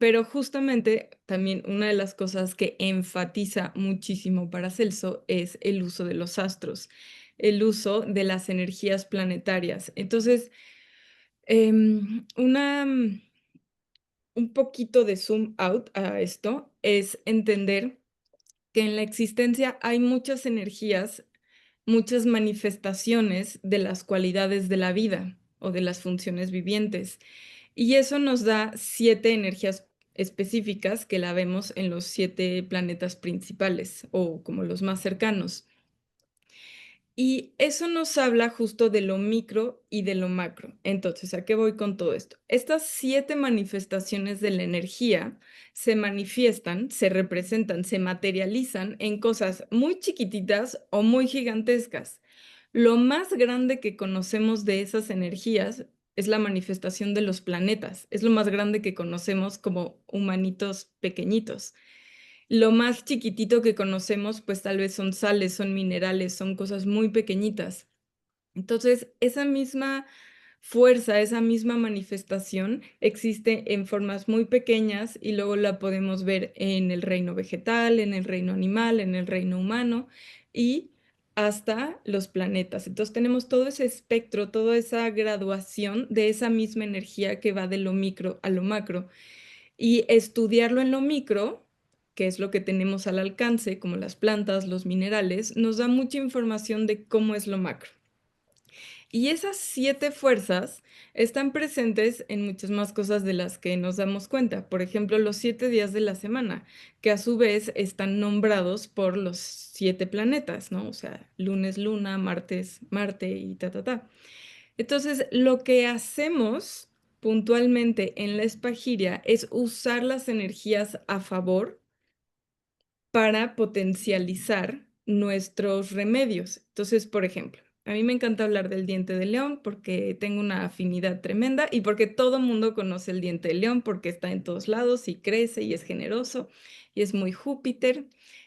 pero justamente también una de las cosas que enfatiza muchísimo Paracelso es el uso de los astros, el uso de las energías planetarias. Entonces, un poquito de zoom out a esto es entender que en la existencia hay muchas energías, muchas manifestaciones de las cualidades de la vida o de las funciones vivientes. Y eso nos da 7 energías específicas que la vemos en los 7 planetas principales o como los más cercanos. Y eso nos habla justo de lo micro y de lo macro. Entonces, ¿a qué voy con todo esto? Estas 7 manifestaciones de la energía se manifiestan, se representan, se materializan en cosas muy chiquititas o muy gigantescas. Lo más grande que conocemos de esas energías es la manifestación de los planetas. Es lo más grande que conocemos como humanitos pequeñitos. Lo más chiquitito que conocemos, pues tal vez son sales, son minerales, son cosas muy pequeñitas. Entonces, esa misma fuerza, esa misma manifestación existe en formas muy pequeñas y luego la podemos ver en el reino vegetal, en el reino animal, en el reino humano y hasta los planetas. Entonces tenemos todo ese espectro, toda esa graduación de esa misma energía que va de lo micro a lo macro. Y estudiarlo en lo micro, que es lo que tenemos al alcance, como las plantas, los minerales, nos da mucha información de cómo es lo macro. Y esas 7 fuerzas están presentes en muchas más cosas de las que nos damos cuenta. Por ejemplo, los 7 días de la semana, que a su vez están nombrados por los 7 planetas, ¿no? O sea, lunes, luna, martes, Marte y ta, ta, ta. Entonces, lo que hacemos puntualmente en la espagiria es usar las energías a favor para potencializar nuestros remedios. Entonces, por ejemplo, a mí me encanta hablar del diente de león porque tengo una afinidad tremenda y porque todo mundo conoce el diente de león porque está en todos lados y crece y es generoso y es muy Júpiter.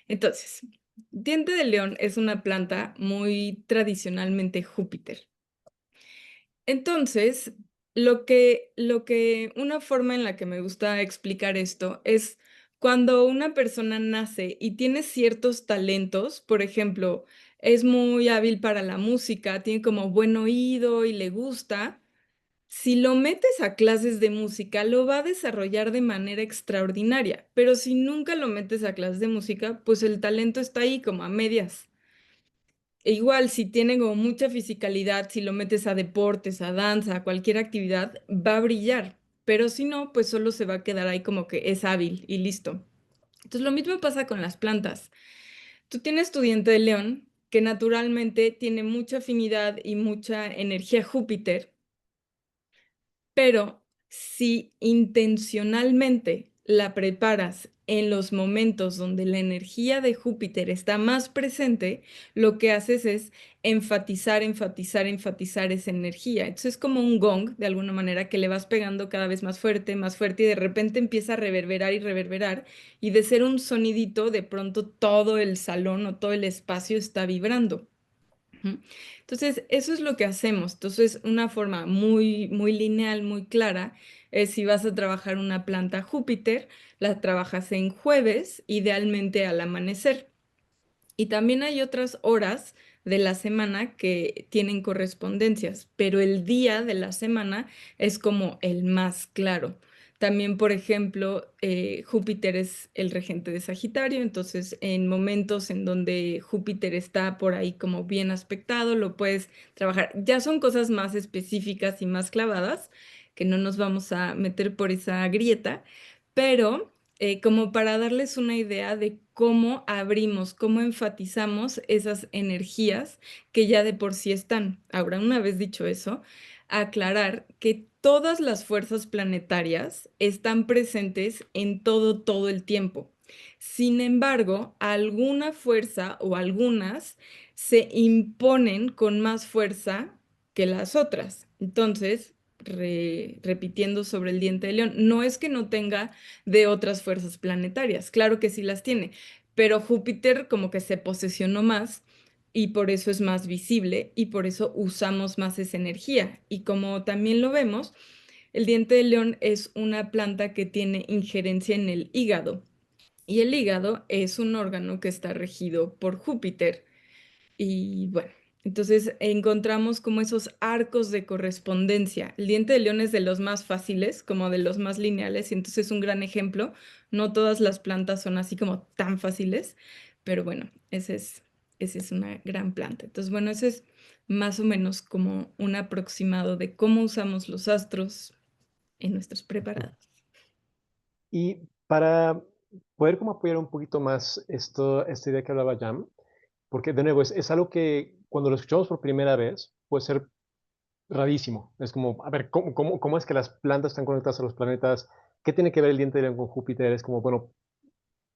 Entonces, diente de león es una planta muy tradicionalmente Júpiter. Entonces, una forma en la que me gusta explicar esto es cuando una persona nace y tiene ciertos talentos, por ejemplo, es muy hábil para la música, tiene como buen oído y le gusta, si lo metes a clases de música, lo va a desarrollar de manera extraordinaria, pero si nunca lo metes a clases de música, pues el talento está ahí como a medias. E igual, si tiene como mucha fisicalidad, si lo metes a deportes, a danza, a cualquier actividad, va a brillar. Pero si no, pues solo se va a quedar ahí como que es hábil y listo. Entonces, lo mismo pasa con las plantas. Tú tienes tu diente de león, que naturalmente tiene mucha afinidad y mucha energía Júpiter, pero si intencionalmente la preparas en los momentos donde la energía de Júpiter está más presente, lo que haces es enfatizar, enfatizar, enfatizar esa energía. Entonces es como un gong, de alguna manera, que le vas pegando cada vez más fuerte y de repente empieza a reverberar y reverberar y de ser un sonidito, de pronto todo el salón o todo el espacio está vibrando. Ujú. Entonces, eso es lo que hacemos. Entonces, una forma muy, muy lineal, muy clara, es si vas a trabajar una planta Júpiter, la trabajas en jueves, idealmente al amanecer. Y también hay otras horas de la semana que tienen correspondencias, pero el día de la semana es como el más claro. También, por ejemplo, Júpiter es el regente de Sagitario, entonces en momentos en donde Júpiter está por ahí como bien aspectado, lo puedes trabajar. Ya son cosas más específicas y más clavadas, que no nos vamos a meter por esa grieta, pero como para darles una idea de cómo abrimos, cómo enfatizamos esas energías que ya de por sí están. Ahora, una vez dicho eso, aclarar que todas las fuerzas planetarias están presentes en todo el tiempo. Sin embargo, alguna fuerza o algunas se imponen con más fuerza que las otras. Entonces, repitiendo sobre el diente de león, no es que no tenga de otras fuerzas planetarias. Claro que sí las tiene, pero Júpiter como que se posesionó más y por eso es más visible y por eso usamos más esa energía. Y como también lo vemos, el diente de león es una planta que tiene injerencia en el hígado y el hígado es un órgano que está regido por Júpiter. Y bueno, entonces encontramos como esos arcos de correspondencia. El diente de león es de los más fáciles, como de los más lineales, y entonces es un gran ejemplo. No todas las plantas son así como tan fáciles, pero bueno, ese es una gran planta. Entonces, bueno, ese es más o menos como un aproximado de cómo usamos los astros en nuestros preparados. Y para poder como apoyar un poquito más esta idea que hablaba Jam, porque de nuevo es algo que cuando lo escuchamos por primera vez puede ser rarísimo. Es como, a ver, ¿cómo es que las plantas están conectadas a los planetas? ¿Qué tiene que ver el diente de león con Júpiter? Es como, bueno,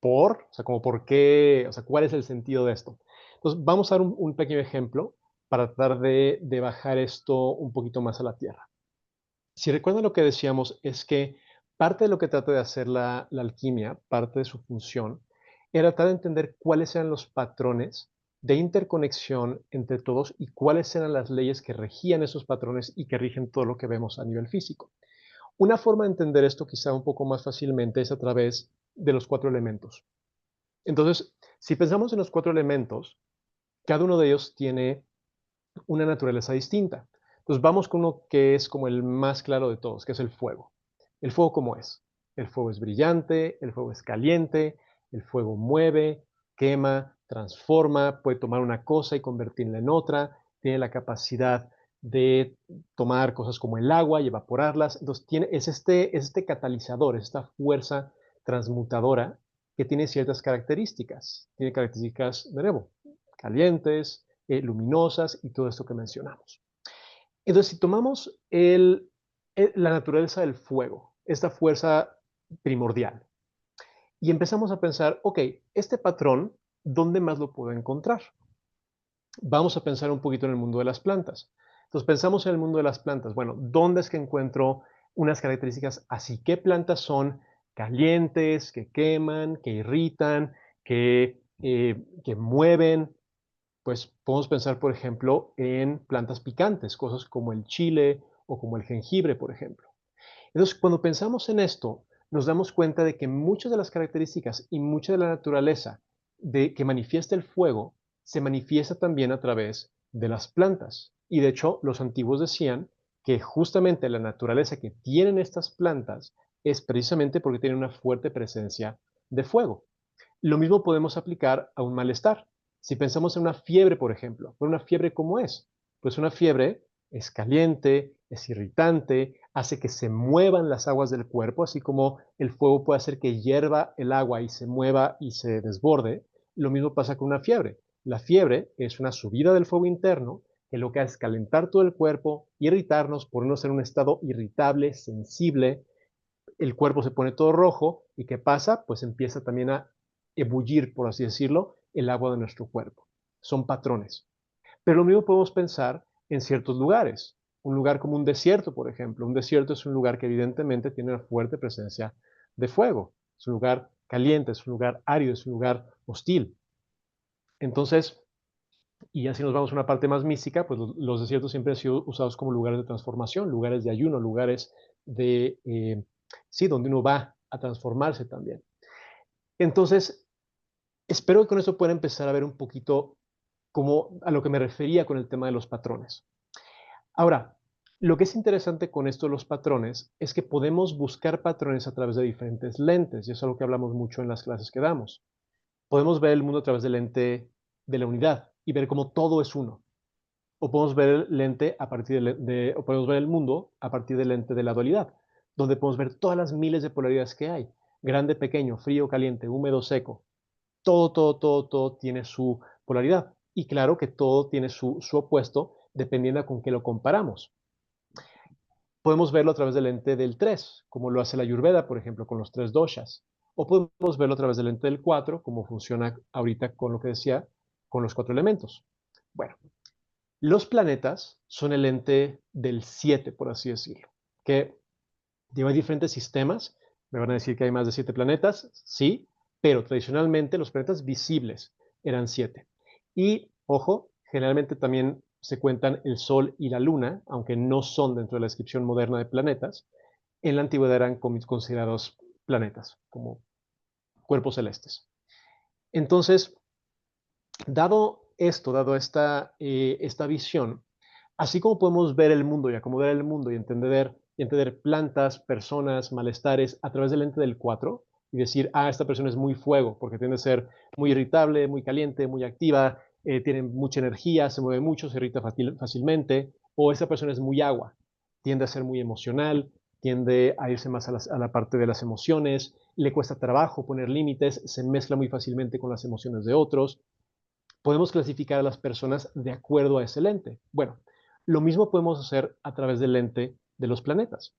o sea, como por qué, o sea, ¿cuál es el sentido de esto? Entonces, vamos a dar un pequeño ejemplo para tratar de bajar esto un poquito más a la tierra. Si recuerdan lo que decíamos, es que parte de lo que trata de hacer la alquimia, parte de su función, era tratar de entender cuáles eran los patrones de interconexión entre todos y cuáles eran las leyes que regían esos patrones y que rigen todo lo que vemos a nivel físico. Una forma de entender esto quizá un poco más fácilmente es a través de los 4 elementos. Entonces, si pensamos en los 4 elementos, cada uno de ellos tiene una naturaleza distinta. Entonces vamos con uno que es como el más claro de todos, que es el fuego. ¿El fuego cómo es? El fuego es brillante, el fuego es caliente, el fuego mueve, quema, transforma, puede tomar una cosa y convertirla en otra, tiene la capacidad de tomar cosas como el agua y evaporarlas. Entonces, es este catalizador, es esta fuerza transmutadora que tiene ciertas características. Tiene características, de nuevo, calientes, luminosas y todo esto que mencionamos. Entonces, si tomamos la naturaleza del fuego, esta fuerza primordial, y empezamos a pensar, ok, este patrón, ¿dónde más lo puedo encontrar? Vamos a pensar un poquito en el mundo de las plantas. Entonces, pensamos en el mundo de las plantas. Bueno, ¿dónde es que encuentro unas características así? ¿Qué plantas son calientes, que queman, que irritan, que mueven? Pues podemos pensar, por ejemplo, en plantas picantes, cosas como el chile o como el jengibre, por ejemplo. Entonces, cuando pensamos en esto, nos damos cuenta de que muchas de las características y mucha de la naturaleza de que manifiesta el fuego se manifiesta también a través de las plantas. Y de hecho, los antiguos decían que justamente la naturaleza que tienen estas plantas es precisamente porque tienen una fuerte presencia de fuego. Lo mismo podemos aplicar a un malestar. Si pensamos en una fiebre, por ejemplo, ¿una fiebre cómo es? Pues una fiebre es caliente, es irritante, hace que se muevan las aguas del cuerpo, así como el fuego puede hacer que hierva el agua y se mueva y se desborde. Lo mismo pasa con una fiebre. La fiebre es una subida del fuego interno que lo que hace es calentar todo el cuerpo, irritarnos, ponernos en un estado irritable, sensible, el cuerpo se pone todo rojo y ¿qué pasa? Pues empieza también a ebullir, por así decirlo, el agua de nuestro cuerpo. Son patrones. Pero lo mismo podemos pensar en ciertos lugares. Un lugar como un desierto, por ejemplo. Un desierto es un lugar que evidentemente tiene una fuerte presencia de fuego. Es un lugar caliente, es un lugar árido, es un lugar hostil. Entonces, y así nos vamos a una parte más mística, pues los desiertos siempre han sido usados como lugares de transformación, lugares de ayuno, lugares de, sí, donde uno va a transformarse también. Entonces, espero que con eso pueda empezar a ver un poquito como a lo que me refería con el tema de los patrones. Ahora, lo que es interesante con esto de los patrones es que podemos buscar patrones a través de diferentes lentes, y eso es algo que hablamos mucho en las clases que damos. Podemos ver el mundo a través del lente de la unidad y ver cómo todo es uno. O podemos ver el lente a partir o podemos ver el mundo a partir del lente de la dualidad, donde podemos ver todas las miles de polaridades que hay. Grande, pequeño, frío, caliente, húmedo, seco. Todo tiene su polaridad. Y claro que todo tiene su opuesto dependiendo a con qué lo comparamos. Podemos verlo a través del lente del 3, como lo hace la Ayurveda, por ejemplo, con los 3 doshas. O podemos verlo a través del lente del 4, como funciona ahorita con lo que decía, con los 4 elementos. Bueno, los planetas son el ente del 7, por así decirlo, que hay diferentes sistemas. Me van a decir que hay más de 7 planetas, sí, pero tradicionalmente los planetas visibles eran 7. Y, ojo, generalmente también se cuentan el Sol y la Luna, aunque no son dentro de la descripción moderna de planetas. En la antigüedad eran considerados planetas, como cuerpos celestes. Entonces, dado esto, dado esta visión, así como podemos ver el mundo y acomodar el mundo y entender plantas, personas, malestares a través del lente del 4 y decir, esta persona es muy fuego porque tiende a ser muy irritable, muy caliente, muy activa, tiene mucha energía, se mueve mucho, se irrita fácilmente, o esta persona es muy agua, tiende a ser muy emocional, tiende a irse más a la parte de las emociones, le cuesta trabajo poner límites, se mezcla muy fácilmente con las emociones de otros. Podemos clasificar a las personas de acuerdo a ese lente. Bueno, lo mismo podemos hacer a través del lente de los planetas.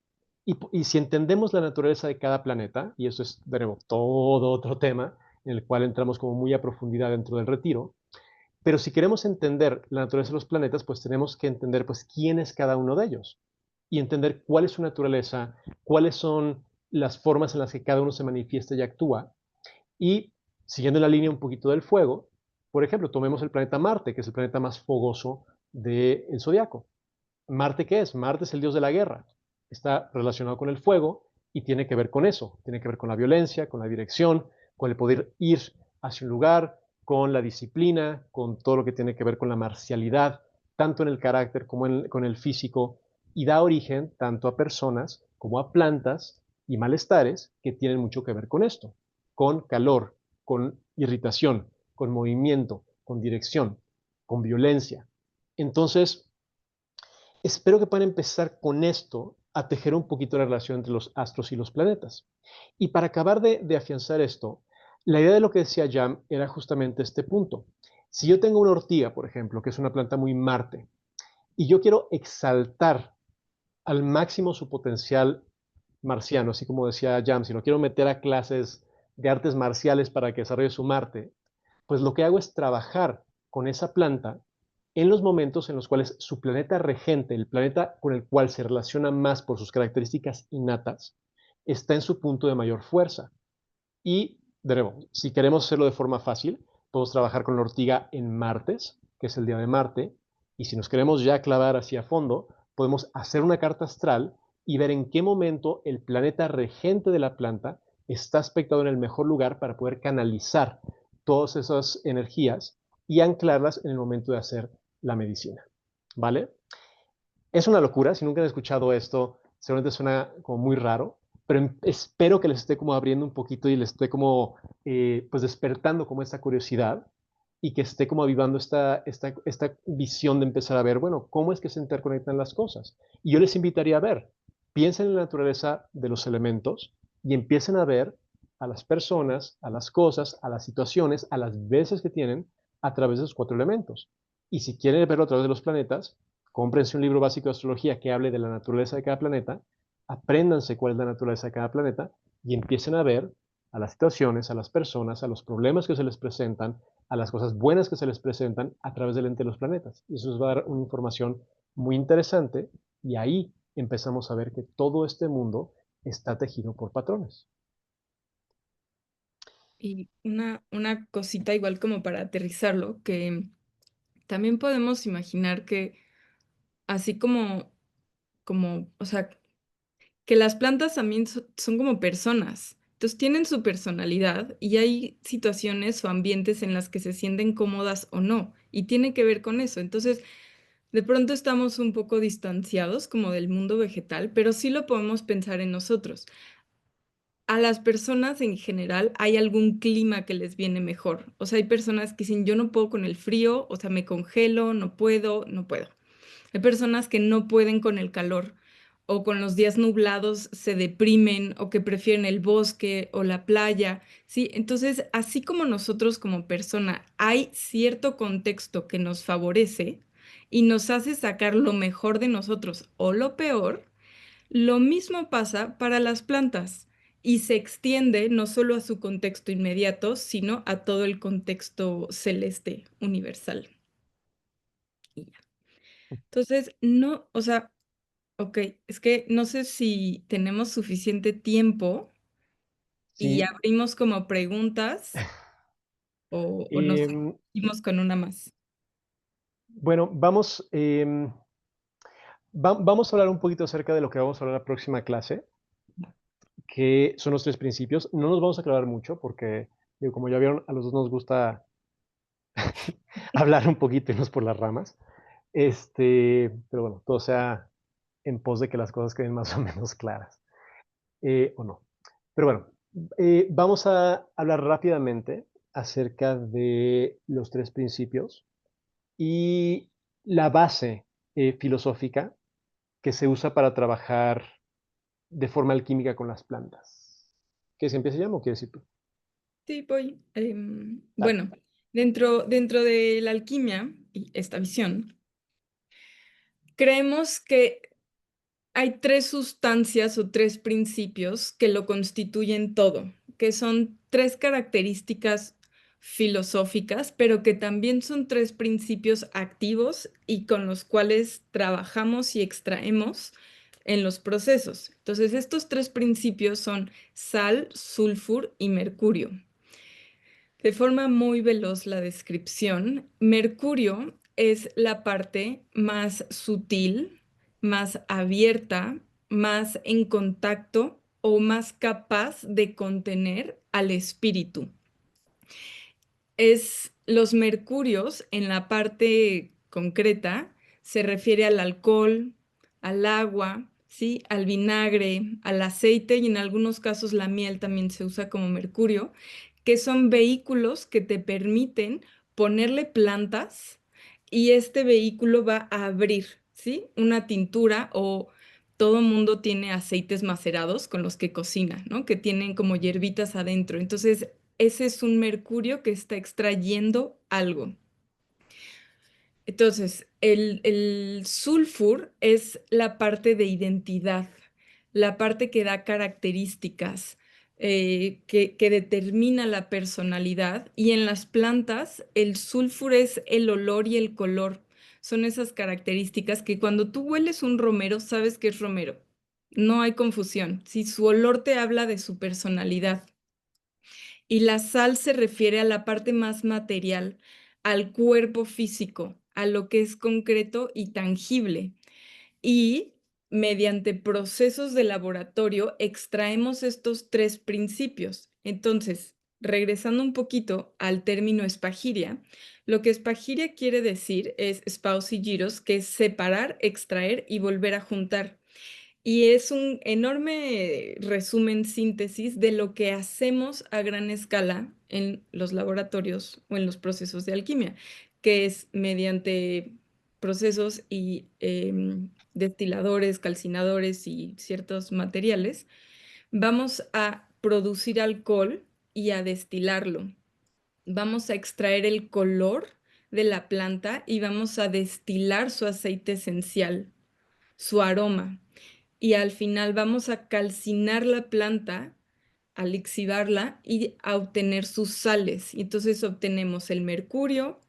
Y si entendemos la naturaleza de cada planeta, y eso es de nuevo todo otro tema en el cual entramos como muy a profundidad dentro del retiro, pero si queremos entender la naturaleza de los planetas, pues tenemos que entender pues quién es cada uno de ellos y entender cuál es su naturaleza, cuáles son las formas en las que cada uno se manifiesta y actúa. Y siguiendo la línea un poquito del fuego, por ejemplo, tomemos el planeta Marte, que es el planeta más fogoso del zodiaco. ¿Marte qué es? Marte es el dios de la guerra. Está relacionado con el fuego y tiene que ver con eso. Tiene que ver con la violencia, con la dirección, con el poder ir hacia un lugar, con la disciplina, con todo lo que tiene que ver con la marcialidad, tanto en el carácter como con el físico, y da origen tanto a personas como a plantas y malestares que tienen mucho que ver con esto, con calor, con irritación, con movimiento, con dirección, con violencia. Entonces, espero que puedan empezar con esto a tejer un poquito la relación entre los astros y los planetas. Y para acabar de afianzar esto, la idea de lo que decía Jam era justamente este punto. Si yo tengo una ortiga, por ejemplo, que es una planta muy Marte, y yo quiero exaltar al máximo su potencial marciano, así como decía Jam, si lo quiero meter a clases de artes marciales para que desarrolle su Marte, pues lo que hago es trabajar con esa planta en los momentos en los cuales su planeta regente, el planeta con el cual se relaciona más por sus características innatas, está en su punto de mayor fuerza. Y, de nuevo, si queremos hacerlo de forma fácil, podemos trabajar con la ortiga en martes, que es el día de Marte, y si nos queremos ya clavar hacia fondo, podemos hacer una carta astral y ver en qué momento el planeta regente de la planta está aspectado en el mejor lugar para poder canalizar todas esas energías y anclarlas en el momento de hacer la medicina. ¿Vale? Es una locura, si nunca han escuchado esto, seguramente suena como muy raro, pero espero que les esté como abriendo un poquito y les esté como pues despertando como esta curiosidad y que esté como avivando esta visión de empezar a ver, bueno, cómo es que se interconectan las cosas. Y yo les invitaría a ver, piensen en la naturaleza de los elementos y empiecen a ver a las personas, a las cosas, a las situaciones, a las veces que tienen a través de los cuatro elementos. Y si quieren verlo a través de los planetas, cómprense un libro básico de astrología que hable de la naturaleza de cada planeta, apréndanse cuál es la naturaleza de cada planeta y empiecen a ver a las situaciones, a las personas, a los problemas que se les presentan, a las cosas buenas que se les presentan a través del ente de los planetas. Y eso les va a dar una información muy interesante y ahí empezamos a ver que todo este mundo está tejido por patrones. Y una cosita igual como para aterrizarlo, que también podemos imaginar que así o sea, que las plantas también son como personas. Entonces tienen su personalidad y hay situaciones o ambientes en las que se sienten cómodas o no. Y tiene que ver con eso. Entonces, de pronto estamos un poco distanciados como del mundo vegetal, pero sí lo podemos pensar en nosotros. A las personas en general hay algún clima que les viene mejor. O sea, hay personas que dicen, yo no puedo con el frío, o sea, me congelo, no puedo, no puedo. Hay personas que no pueden con el calor o con los días nublados se deprimen o que prefieren el bosque o la playa, ¿sí? Entonces, así como nosotros como persona hay cierto contexto que nos favorece y nos hace sacar lo mejor de nosotros o lo peor, lo mismo pasa para las plantas y se extiende no solo a su contexto inmediato, sino a todo el contexto celeste universal. Y ya. Entonces, no, o sea, ok, es que no sé si tenemos suficiente tiempo y Sí, abrimos como preguntas o nos em, seguimos con una más. bueno, vamos a hablar un poquito acerca de lo que vamos a hablar en la próxima clase, que son los tres principios. No nos vamos a aclarar mucho porque, digo, como ya vieron, a los dos nos gusta hablar un poquito y irnos por las ramas. Pero bueno, todo sea en pos de que las cosas queden más o menos claras, o no. Pero bueno, vamos a hablar rápidamente acerca de los tres principios y la base filosófica que se usa para trabajar de forma alquímica con las plantas. ¿Que se empiece ya o quieres decir tú? Sí, voy. Dale. Bueno, dentro de la alquimia y esta visión, creemos que hay tres sustancias o tres principios que lo constituyen todo, que son tres características filosóficas, pero que también son tres principios activos y con los cuales trabajamos y extraemos en los procesos. Entonces, estos tres principios son sal, sulfur y mercurio. De forma muy veloz la descripción, Mercurio es la parte más sutil, más abierta, más en contacto o más capaz de contener al espíritu. Es los mercurios en la parte concreta se refiere al alcohol, al agua, ¿sí? Al vinagre, al aceite y en algunos casos la miel también se usa como mercurio, que son vehículos que te permiten ponerle plantas y este vehículo va a abrir, ¿sí? Una tintura o todo mundo tiene aceites macerados con los que cocina, ¿no? Que tienen como hierbitas adentro. Entonces, ese es un mercurio que está extrayendo algo. Entonces, el sulfur es la parte de identidad, la parte que da características, que determina la personalidad. Y en las plantas, el sulfur es el olor y el color. Son esas características que cuando tú hueles un romero, sabes que es romero. No hay confusión. Si su olor te habla de su personalidad. Y la sal se refiere a la parte más material, al cuerpo físico, a lo que es concreto y tangible. Y mediante procesos de laboratorio extraemos estos tres principios. Entonces, regresando un poquito al término espagiria, lo que espagiria quiere decir es spaus y gyros, que es separar, extraer y volver a juntar. Y es un enorme resumen, síntesis de lo que hacemos a gran escala en los laboratorios o en los procesos de alquimia, que es mediante procesos y destiladores, calcinadores y ciertos materiales, vamos a producir alcohol y a destilarlo. Vamos a extraer el color de la planta y vamos a destilar su aceite esencial, su aroma, y al final vamos a calcinar la planta, a lixivarla y a obtener sus sales. Y entonces obtenemos el mercurio,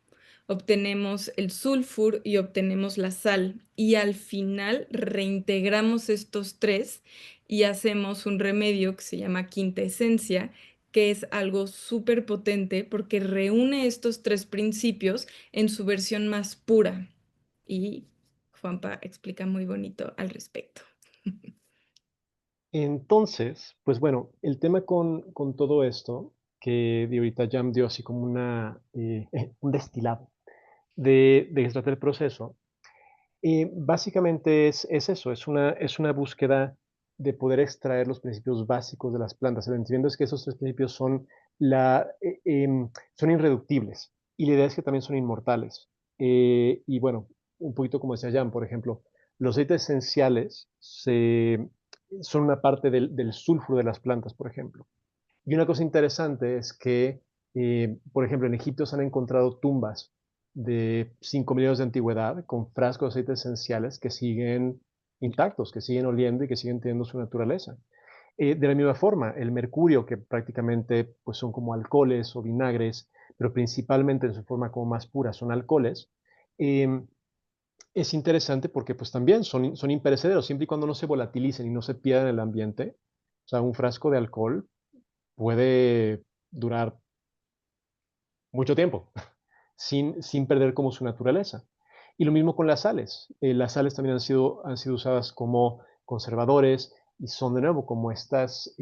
obtenemos el sulfur y obtenemos la sal. Y al final reintegramos estos tres y hacemos un remedio que se llama quinta esencia, que es algo súper potente porque reúne estos tres principios en su versión más pura. Y Juanpa explica muy bonito al respecto. Entonces, pues bueno, el tema con todo esto, que de ahorita Jam dio así como un destilado de tratar el proceso, básicamente es eso, es una búsqueda de poder extraer los principios básicos de las plantas. El entendimiento es que esos tres principios son irreductibles y la idea es que también son inmortales. Y bueno, un poquito como decía Jan, por ejemplo, los aceites esenciales son una parte del sulfuro de las plantas, por ejemplo. Y una cosa interesante es que, por ejemplo, en Egipto se han encontrado tumbas de 5.000 años de antigüedad con frascos de aceites esenciales que siguen intactos, que siguen oliendo y que siguen teniendo su naturaleza. De la misma forma, el mercurio, que prácticamente pues, son como alcoholes o vinagres, pero principalmente en su forma como más pura son alcoholes, eh, es interesante porque pues también son imperecederos, siempre y cuando no se volatilicen y no se pierdan en el ambiente. O sea, un frasco de alcohol puede durar mucho tiempo sin perder como su naturaleza. Y lo mismo con las sales. Las sales también han sido usadas como conservadores y son de nuevo como estas...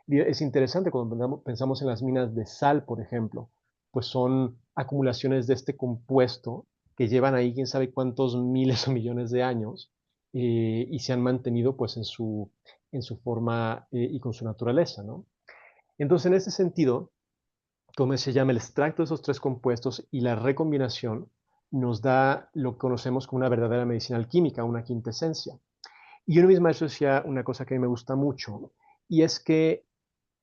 es interesante cuando pensamos en las minas de sal, por ejemplo, pues son acumulaciones de este compuesto que llevan ahí quién sabe cuántos miles o millones de años y se han mantenido pues en su forma y con su naturaleza, ¿no? Entonces, en ese sentido, como se llama el extracto de esos tres compuestos y la recombinación nos da lo que conocemos como una verdadera medicina alquímica, una quintesencia. Y uno mismo eso decía una cosa que a mí me gusta mucho, y es que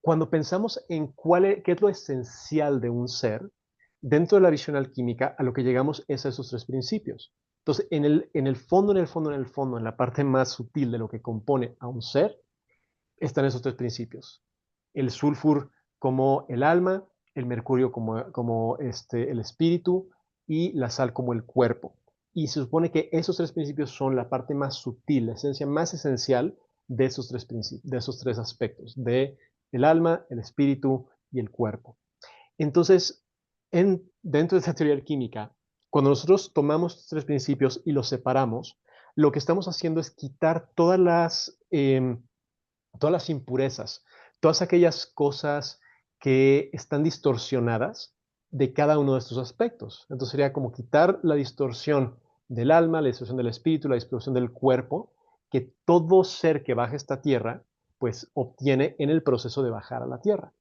cuando pensamos en qué es lo esencial de un ser, dentro de la visión alquímica, a lo que llegamos es a esos tres principios. Entonces, en el fondo, en el fondo, en el fondo, en la parte más sutil de lo que compone a un ser, están esos tres principios. El sulfur como el alma, el mercurio como el espíritu y la sal como el cuerpo. Y se supone que esos tres principios son la parte más sutil, la esencia más esencial de esos tres principios, de esos tres aspectos, de el alma, el espíritu y el cuerpo. Entonces, dentro de esta teoría alquímica, cuando nosotros tomamos estos tres principios y los separamos, lo que estamos haciendo es quitar todas las impurezas, todas aquellas cosas que están distorsionadas de cada uno de estos aspectos. Entonces sería como quitar la distorsión del alma, la distorsión del espíritu, la distorsión del cuerpo, que todo ser que baja esta tierra, pues obtiene en el proceso de bajar a la tierra.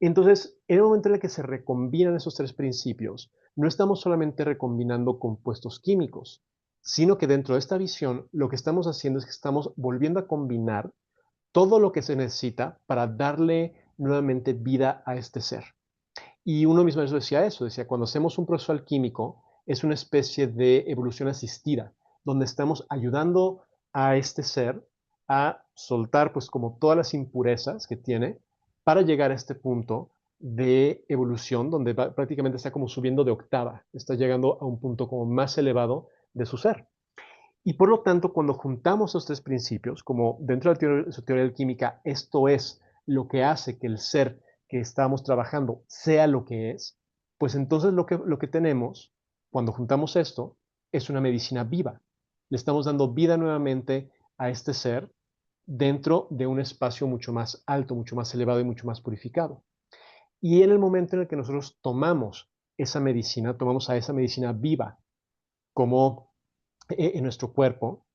Entonces, en el momento en el que se recombinan esos tres principios, no estamos solamente recombinando compuestos químicos, sino que dentro de esta visión lo que estamos haciendo es que estamos volviendo a combinar todo lo que se necesita para darle nuevamente vida a este ser. Y uno mismo decía eso, decía, cuando hacemos un proceso alquímico, es una especie de evolución asistida, donde estamos ayudando a este ser a soltar pues como todas las impurezas que tiene para llegar a este punto de evolución donde prácticamente está como subiendo de octava, está llegando a un punto como más elevado de su ser. Y por lo tanto, cuando juntamos esos tres principios, como dentro de su teoría alquímica, esto es lo que hace que el ser que estamos trabajando sea lo que es, pues entonces lo que tenemos cuando juntamos esto es una medicina viva. Le estamos dando vida nuevamente a este ser dentro de un espacio mucho más alto, mucho más elevado y mucho más purificado. Y en el momento en el que nosotros tomamos esa medicina, tomamos a esa medicina viva como en nuestro cuerpo,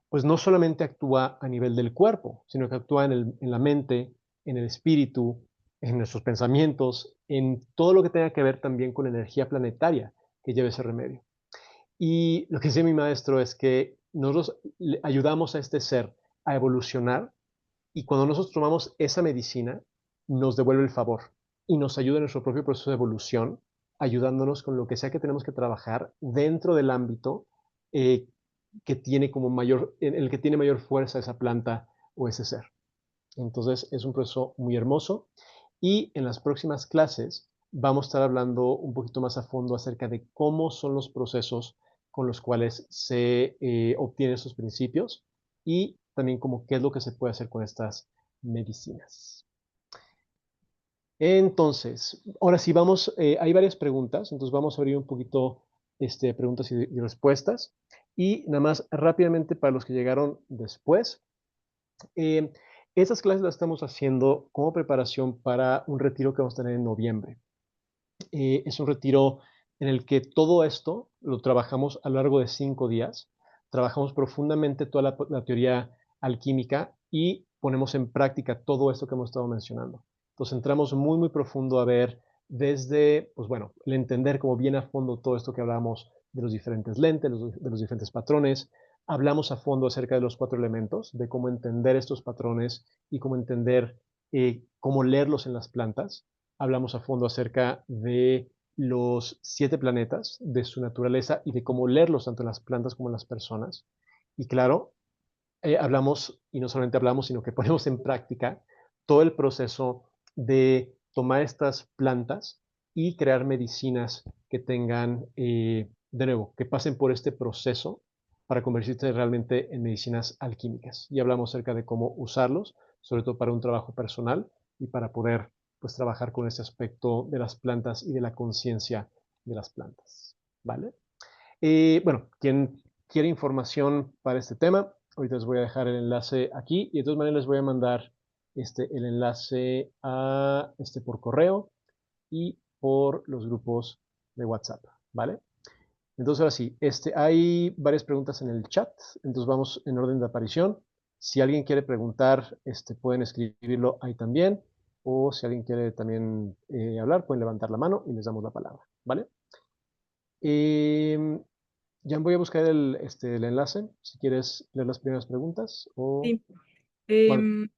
pues no solamente actúa a nivel del cuerpo, sino que actúa en la mente, en el espíritu, en nuestros pensamientos, en todo lo que tenga que ver también con la energía planetaria que lleva ese remedio. Y lo que dice mi maestro es que nosotros le ayudamos a este ser a evolucionar y cuando nosotros tomamos esa medicina, nos devuelve el favor y nos ayuda en nuestro propio proceso de evolución, ayudándonos con lo que sea que tenemos que trabajar dentro del ámbito eh, que tiene como mayor, en el que tiene mayor fuerza esa planta o ese ser. Entonces es un proceso muy hermoso y en las próximas clases vamos a estar hablando un poquito más a fondo acerca de cómo son los procesos con los cuales se obtienen esos principios y también como qué es lo que se puede hacer con estas medicinas. Entonces, ahora sí vamos, hay varias preguntas, entonces vamos a abrir un poquito preguntas y respuestas. Y nada más rápidamente para los que llegaron después, eh, estas clases las estamos haciendo como preparación para un retiro que vamos a tener en noviembre. Es un retiro en el que todo esto lo trabajamos a lo largo de 5 días. Trabajamos profundamente toda la teoría alquímica y ponemos en práctica todo esto que hemos estado mencionando. Entonces entramos muy, muy profundo a ver desde, pues bueno, el entender como bien a fondo todo esto que hablamos de los diferentes lentes, de los diferentes patrones. Hablamos a fondo acerca de los 4 elementos, de cómo entender estos patrones y cómo entender cómo leerlos en las plantas. Hablamos a fondo acerca de los 7 planetas, de su naturaleza y de cómo leerlos tanto en las plantas como en las personas. Y claro, hablamos, y no solamente hablamos, sino que ponemos en práctica todo el proceso de tomar estas plantas y crear medicinas que tengan, de nuevo, que pasen por este proceso para convertirse realmente en medicinas alquímicas. Y hablamos acerca de cómo usarlos, sobre todo para un trabajo personal y para poder pues trabajar con este aspecto de las plantas y de la conciencia de las plantas. ¿Vale? Bueno, quien quiere información para este tema, ahorita les voy a dejar el enlace aquí y de todas maneras les voy a mandar el enlace por correo y por los grupos de WhatsApp, ¿vale? Entonces ahora sí, hay varias preguntas en el chat, entonces vamos en orden de aparición. Si alguien quiere preguntar, pueden escribirlo ahí también, o si alguien quiere también hablar, pueden levantar la mano y les damos la palabra, ¿vale? Em, ya voy a buscar el enlace, si quieres leer las primeras preguntas o... Sí. Bueno, Em,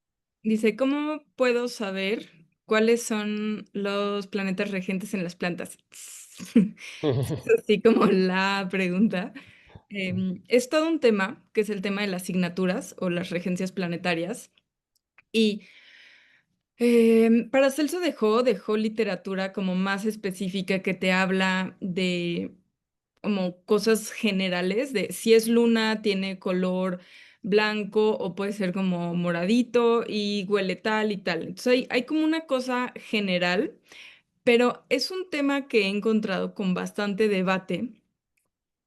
Dice, ¿cómo puedo saber cuáles son los planetas regentes en las plantas? Es así como la pregunta. Es todo un tema, que es el tema de las asignaturas o las regencias planetarias. Y Paracelso dejó literatura como más específica que te habla de como cosas generales, de si es luna, tiene color blanco o puede ser como moradito y huele tal y tal. Entonces hay como una cosa general, pero es un tema que he encontrado con bastante debate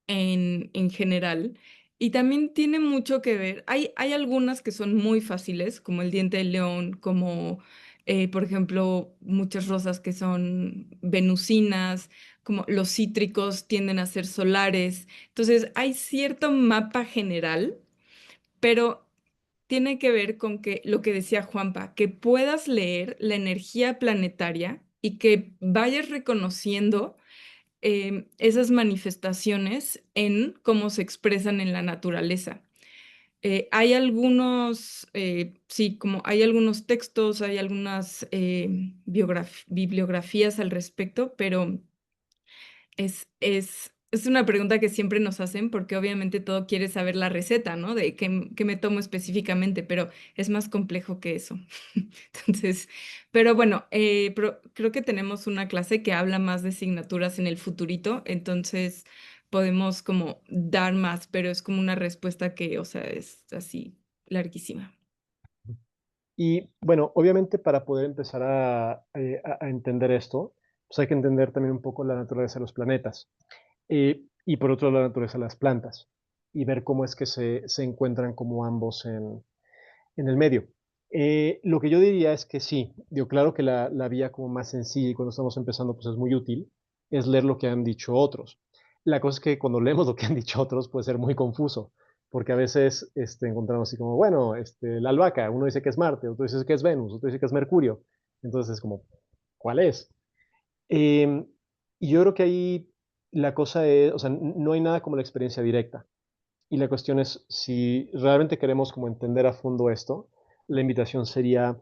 en general. Y también tiene mucho que ver, hay algunas que son muy fáciles, como el diente de león, como por ejemplo muchas rosas que son venusinas, como los cítricos tienden a ser solares. Entonces hay cierto mapa general, pero tiene que ver con que lo que decía Juanpa, que puedas leer la energía planetaria y que vayas reconociendo esas manifestaciones en cómo se expresan en la naturaleza. Hay algunos, sí, como hay algunos textos, hay algunas bibliografías al respecto, pero es una pregunta que siempre nos hacen porque obviamente todo quiere saber la receta, ¿no? De qué me tomo específicamente, pero es más complejo que eso. Entonces, pero bueno, creo que tenemos una clase que habla más de signaturas en el futurito, entonces podemos como dar más, pero es como una respuesta que, o sea, es así larguísima. Y bueno, obviamente para poder empezar a entender esto, pues hay que entender también un poco la naturaleza de los planetas. Y por otro lado, la naturaleza de las plantas. Y ver cómo es que se encuentran como ambos en el medio. Lo que yo diría es que sí, digo, claro que la vía como más sencilla y cuando estamos empezando pues es muy útil, es leer lo que han dicho otros. La cosa es que cuando leemos lo que han dicho otros puede ser muy confuso, porque a veces encontramos así como, bueno, la albahaca, uno dice que es Marte, otro dice que es Venus, otro dice que es Mercurio. Entonces es como, ¿cuál es? Eh, y yo creo que ahí la cosa es, o sea, no hay nada como la experiencia directa. Y la cuestión es, si realmente queremos como entender a fondo esto, la invitación sería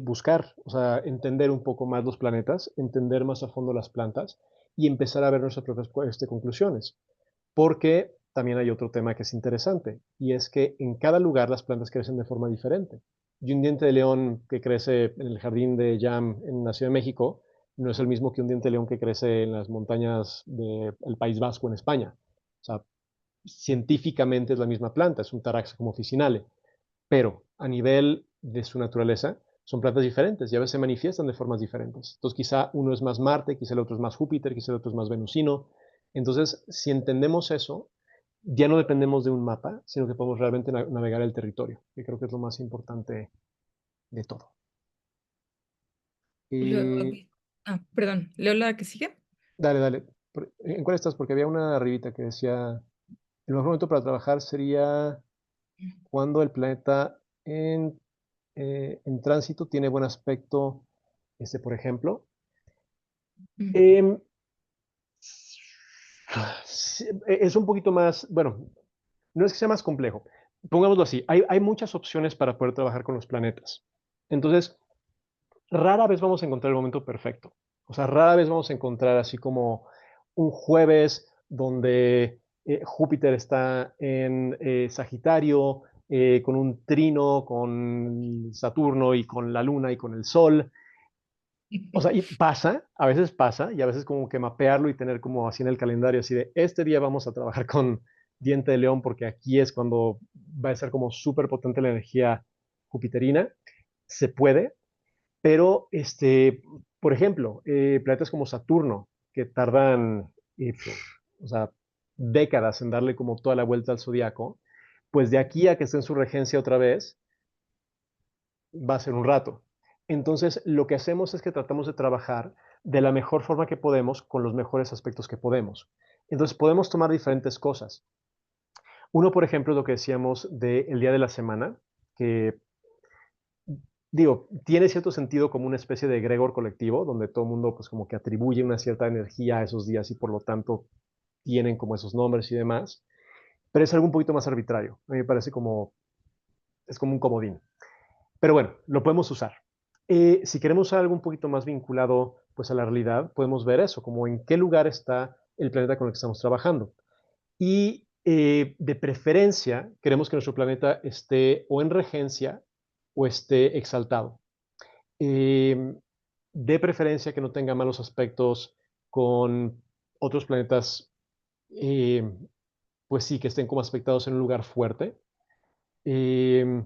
buscar, o sea, entender un poco más los planetas, entender más a fondo las plantas y empezar a ver nuestras propias conclusiones. Porque también hay otro tema que es interesante, y es que en cada lugar las plantas crecen de forma diferente. Y un diente de león que crece en el jardín de Jam en la Ciudad de México no es el mismo que un diente de león que crece en las montañas del País Vasco en España. O sea, científicamente es la misma planta, es un Tarax como officinale, pero a nivel de su naturaleza son plantas diferentes y a veces se manifiestan de formas diferentes. Entonces quizá uno es más Marte, quizá el otro es más Júpiter, quizá el otro es más venusino. Entonces, si entendemos eso, ya no dependemos de un mapa, sino que podemos realmente navegar el territorio, que creo que es lo más importante de todo. Luego, Y perdón, ¿leo la que sigue? dale, dale. ¿En cuál estás? Porque había una arribita que decía, el mejor momento para trabajar sería cuando el planeta en tránsito tiene buen aspecto, por ejemplo. Mm, Em, sí, es un poquito más, bueno, no es que sea más complejo. Pongámoslo así, hay muchas opciones para poder trabajar con los planetas. Entonces, rara vez vamos a encontrar el momento perfecto. O sea, rara vez vamos a encontrar así como un jueves donde Júpiter está en Sagitario, con un trino, con Saturno y con la Luna y con el Sol. O sea, y pasa, a veces pasa, y a veces como que mapearlo y tener como así en el calendario, así de, este día vamos a trabajar con diente de león porque aquí es cuando va a ser como súper potente la energía jupiterina. Se puede, pero, por ejemplo, planetas como Saturno, que tardan, o sea, décadas en darle como toda la vuelta al zodiaco, pues de aquí a que esté en su regencia otra vez, va a ser un rato. Entonces, lo que hacemos es que tratamos de trabajar de la mejor forma que podemos con los mejores aspectos que podemos. Entonces, podemos tomar diferentes cosas. Uno, por ejemplo, es lo que decíamos del día de la semana, que digo, tiene cierto sentido como una especie de egregor colectivo, donde todo el mundo pues como que atribuye una cierta energía a esos días y por lo tanto tienen como esos nombres y demás, pero es algo un poquito más arbitrario. A mí me parece como, es como un comodín. Pero bueno, lo podemos usar. Si queremos usar algo un poquito más vinculado pues a la realidad, podemos ver eso, como en qué lugar está el planeta con el que estamos trabajando. Y de preferencia, queremos que nuestro planeta esté o en regencia o esté exaltado. Eh, de preferencia que no tenga malos aspectos con otros planetas, eh, pues sí, que estén como aspectados en un lugar fuerte. Eh,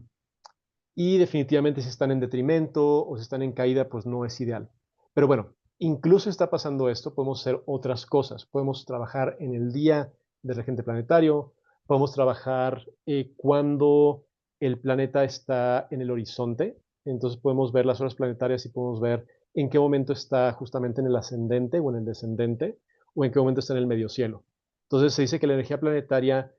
y definitivamente si están en detrimento o si están en caída, pues no es ideal. Pero bueno, incluso está pasando esto, podemos hacer otras cosas. Podemos trabajar en el día del regente planetario, podemos trabajar cuando el planeta está en el horizonte, entonces podemos ver las horas planetarias y podemos ver en qué momento está justamente en el ascendente o en el descendente, o en qué momento está en el medio cielo. Entonces se dice que la energía planetaria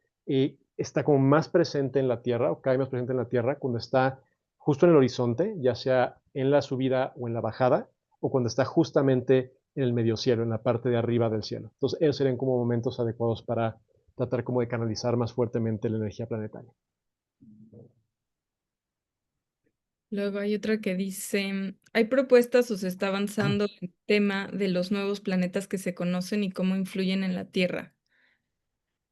está como más presente en la Tierra, o cae más presente en la Tierra, cuando está justo en el horizonte, ya sea en la subida o en la bajada, o cuando está justamente en el medio cielo, en la parte de arriba del cielo. Entonces, esos serían como momentos adecuados para tratar como de canalizar más fuertemente la energía planetaria. Luego hay otra que dice, ¿hay propuestas o se está avanzando en el tema de los nuevos planetas que se conocen y cómo influyen en la Tierra?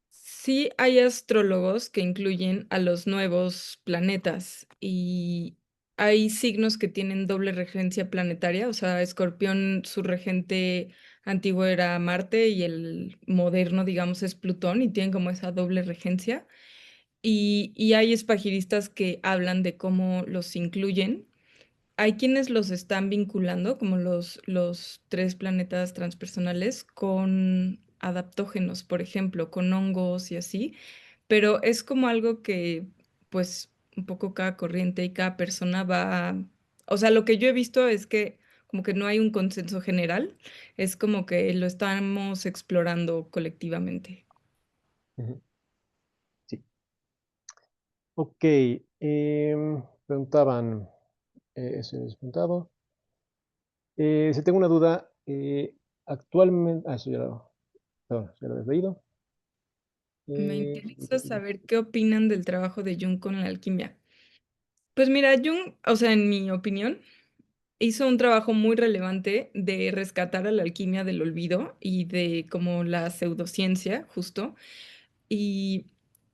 Sí, hay astrólogos que incluyen a los nuevos planetas y hay signos que tienen doble regencia planetaria, o sea, Escorpión, su regente antiguo era Marte y el moderno, digamos, es Plutón y tienen como esa doble regencia. Y hay espagiristas que hablan de cómo los incluyen. Hay quienes los están vinculando, como los tres planetas transpersonales, con adaptógenos, por ejemplo, con hongos y así, pero es como algo que, pues, un poco cada corriente y cada persona va, o sea, lo que yo he visto es que como que no hay un consenso general, es como que lo estamos explorando colectivamente. Ujú. Sí. Ok. Preguntaban, eso ya les he preguntado. Si tengo una duda, actualmente, eso ya lo, perdón, ya lo habéis leído. Me Eh, interesa saber qué opinan del trabajo de Jung con la alquimia. Pues mira, Jung, o sea, en mi opinión, hizo un trabajo muy relevante de rescatar a la alquimia del olvido y de como la pseudociencia, justo, y,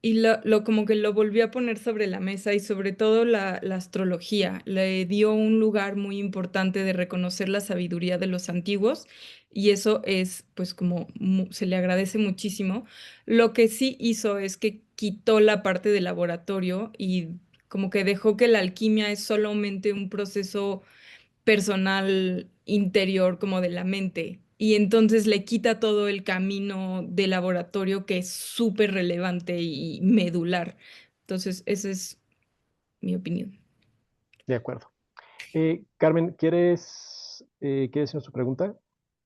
y lo como que lo volvió a poner sobre la mesa y sobre todo la astrología. Le dio un lugar muy importante de reconocer la sabiduría de los antiguos y eso es pues como se le agradece muchísimo. Lo que sí hizo es que quitó la parte de laboratorio y como que dejó que la alquimia es solamente un proceso personal interior como de la mente. Y entonces le quita todo el camino de laboratorio que es súper relevante y medular. Entonces, esa es mi opinión. de acuerdo. Carmen, ¿quieres hacer su pregunta?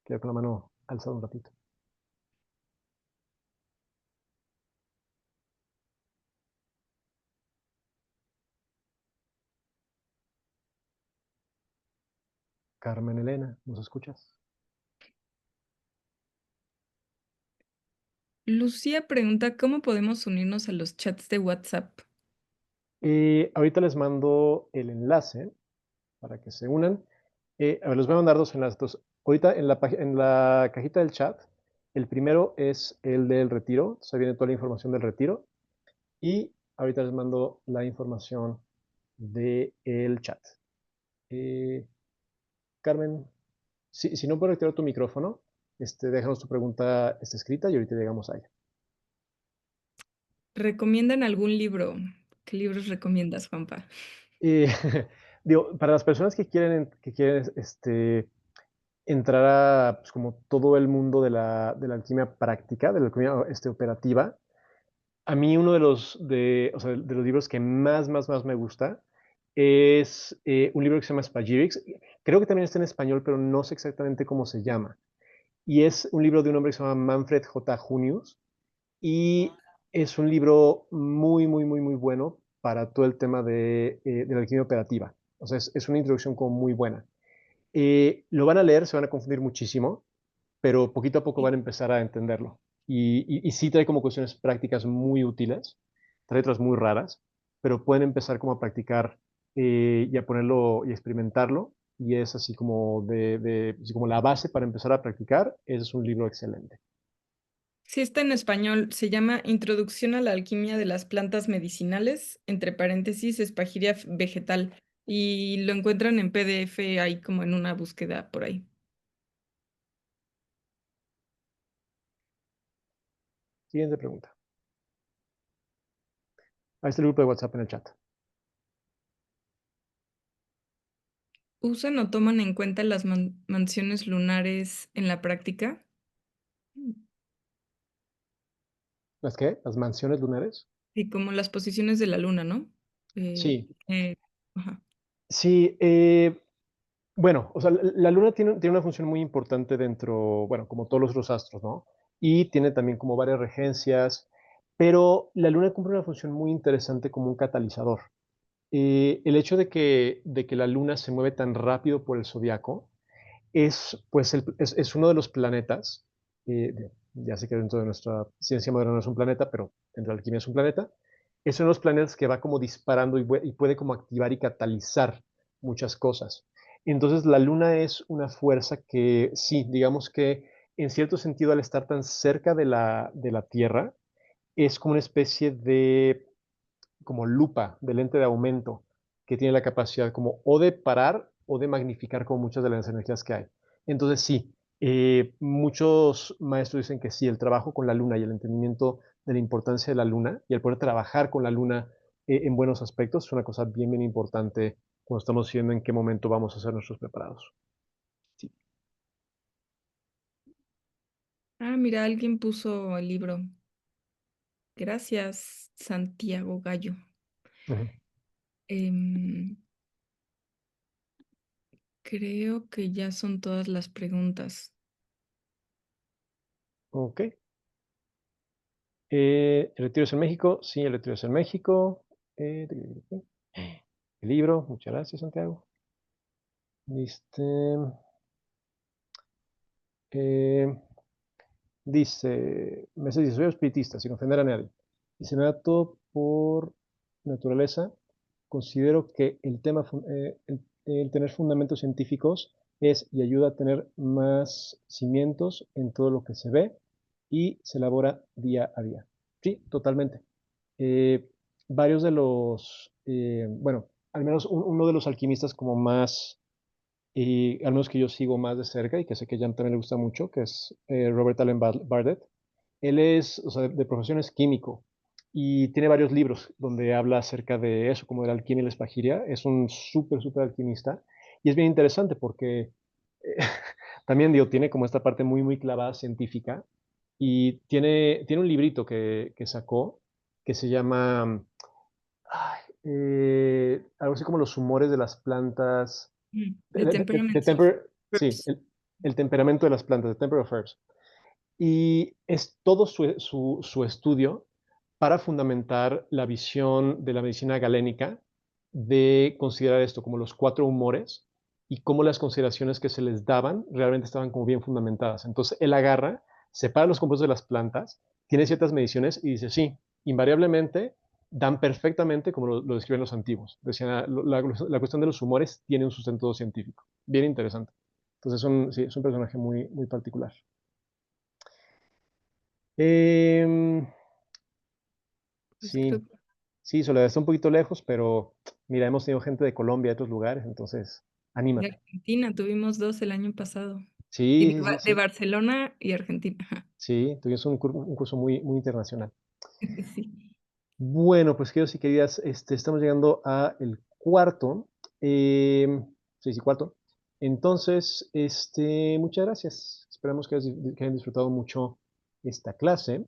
Queda con la mano alzada un ratito. Carmen Elena, ¿nos escuchas? Lucía pregunta, ¿cómo podemos unirnos a los chats de WhatsApp? Ahorita les mando el enlace para que se unan. A ver, les voy a mandar dos enlaces. Entonces, ahorita en la cajita del chat, el primero es el del retiro. Entonces, ahí viene toda la información del retiro. Y ahorita les mando la información del chat. Eh, Carmen, si no puedes retirar tu micrófono, déjanos tu pregunta escrita y ahorita llegamos a ella. ¿Recomiendan algún libro? ¿Qué libros recomiendas, Juanpa? Eh, digo, para las personas que quieren entrar a pues, como todo el mundo de la alquimia práctica, de la alquimia operativa, a mí uno o sea, de los libros que más me gusta es un libro que se llama Spagirics. Creo que también está en español, pero no sé exactamente cómo se llama. Y es un libro de un hombre que se llama Manfred J. Junius. Y es un libro muy bueno para todo el tema de la alquimia operativa. O sea, es una introducción como muy buena. Lo van a leer, se van a confundir muchísimo, pero poquito a poco van a empezar a entenderlo. Y sí trae como cuestiones prácticas muy útiles, trae otras muy raras, pero pueden empezar como a practicar y a ponerlo y experimentarlo. Y es así como así como la base para empezar a practicar. Ese es un libro excelente. Sí está en español, se llama Introducción a la alquimia de las plantas medicinales, entre paréntesis, espagiria vegetal, y lo encuentran en PDF ahí como en una búsqueda por ahí. Siguiente pregunta. Ahí está el grupo de WhatsApp en el chat. ¿Usan o toman en cuenta las mansiones lunares en la práctica? ¿Las qué? ¿Las mansiones lunares? Y como las posiciones de la luna, ¿no? Eh, Sí, eh, ajá. sí. Bueno, o sea, la luna tiene una función muy importante dentro, bueno, como todos los otros astros, ¿no? Y tiene también como varias regencias, pero la luna cumple una función muy interesante como un catalizador. El hecho de que la luna se mueve tan rápido por el zodiaco pues, es uno de los planetas, ya sé que dentro de nuestra ciencia moderna no es un planeta, pero dentro de la alquimia es un planeta, es uno de los planetas que va como disparando y puede como activar y catalizar muchas cosas. Entonces la luna es una fuerza que sí, digamos que en cierto sentido al estar tan cerca de la Tierra, es como una especie de como lupa, de lente de aumento, que tiene la capacidad como o de parar o de magnificar como muchas de las energías que hay. Entonces sí, muchos maestros dicen que sí, el trabajo con la luna y el entendimiento de la importancia de la luna y el poder trabajar con la luna en buenos aspectos es una cosa bien, bien importante cuando estamos viendo en qué momento vamos a hacer nuestros preparados. Sí. Ah, mira, alguien puso el libro. Gracias, Santiago Gallo. Ujú. Em, Creo que ya son todas las preguntas. Ok. ¿El retiro es en México? Sí, el retiro es en México. Eh, el libro, muchas gracias, Santiago. Este, eh, dice, soy espiritista, sin ofender a nadie. Dice, nato por naturaleza, considero que el tener fundamentos científicos es y ayuda a tener más cimientos en todo lo que se ve y se elabora día a día. Sí, totalmente. Eh, varios de bueno, al menos uno de los alquimistas como más y al menos que yo sigo más de cerca y que sé que a Jan también le gusta mucho, que es Robert Allen Bartlett. Él es, o sea, de profesión es químico y tiene varios libros donde habla acerca de eso, como de la alquimia y la espagiria. Es un súper, súper alquimista y es bien interesante porque también, digo, tiene como esta parte muy, muy clavada científica y tiene un librito que sacó que se llama algo así como los humores de las plantas The Temperaments of sí, Herbs. el temperamento de las plantas, the temper of herbs. Y es todo su estudio para fundamentar la visión de la medicina galénica de considerar esto como los cuatro humores y cómo las consideraciones que se les daban realmente estaban como bien fundamentadas. Entonces él agarra, separa los compuestos de las plantas, tiene ciertas mediciones y dice, sí, invariablemente dan perfectamente como lo describen los antiguos. Decían, la cuestión de los humores tiene un sustento científico. Bien interesante. Entonces sí, es un personaje muy, muy particular. Em, Pues creo sí, sí, Soledad está un poquito lejos, pero mira, hemos tenido gente de Colombia, de otros lugares, entonces, de anímate. Argentina tuvimos dos el año pasado. Y Sí, sí, sí, de sí, Barcelona y Argentina. sí, tuvimos un curso muy, muy internacional. Sí. Bueno, pues queridos y queridas, estamos llegando a el cuarto, seis y cuarto. Entonces, muchas gracias. Esperamos que hayan disfrutado mucho esta clase.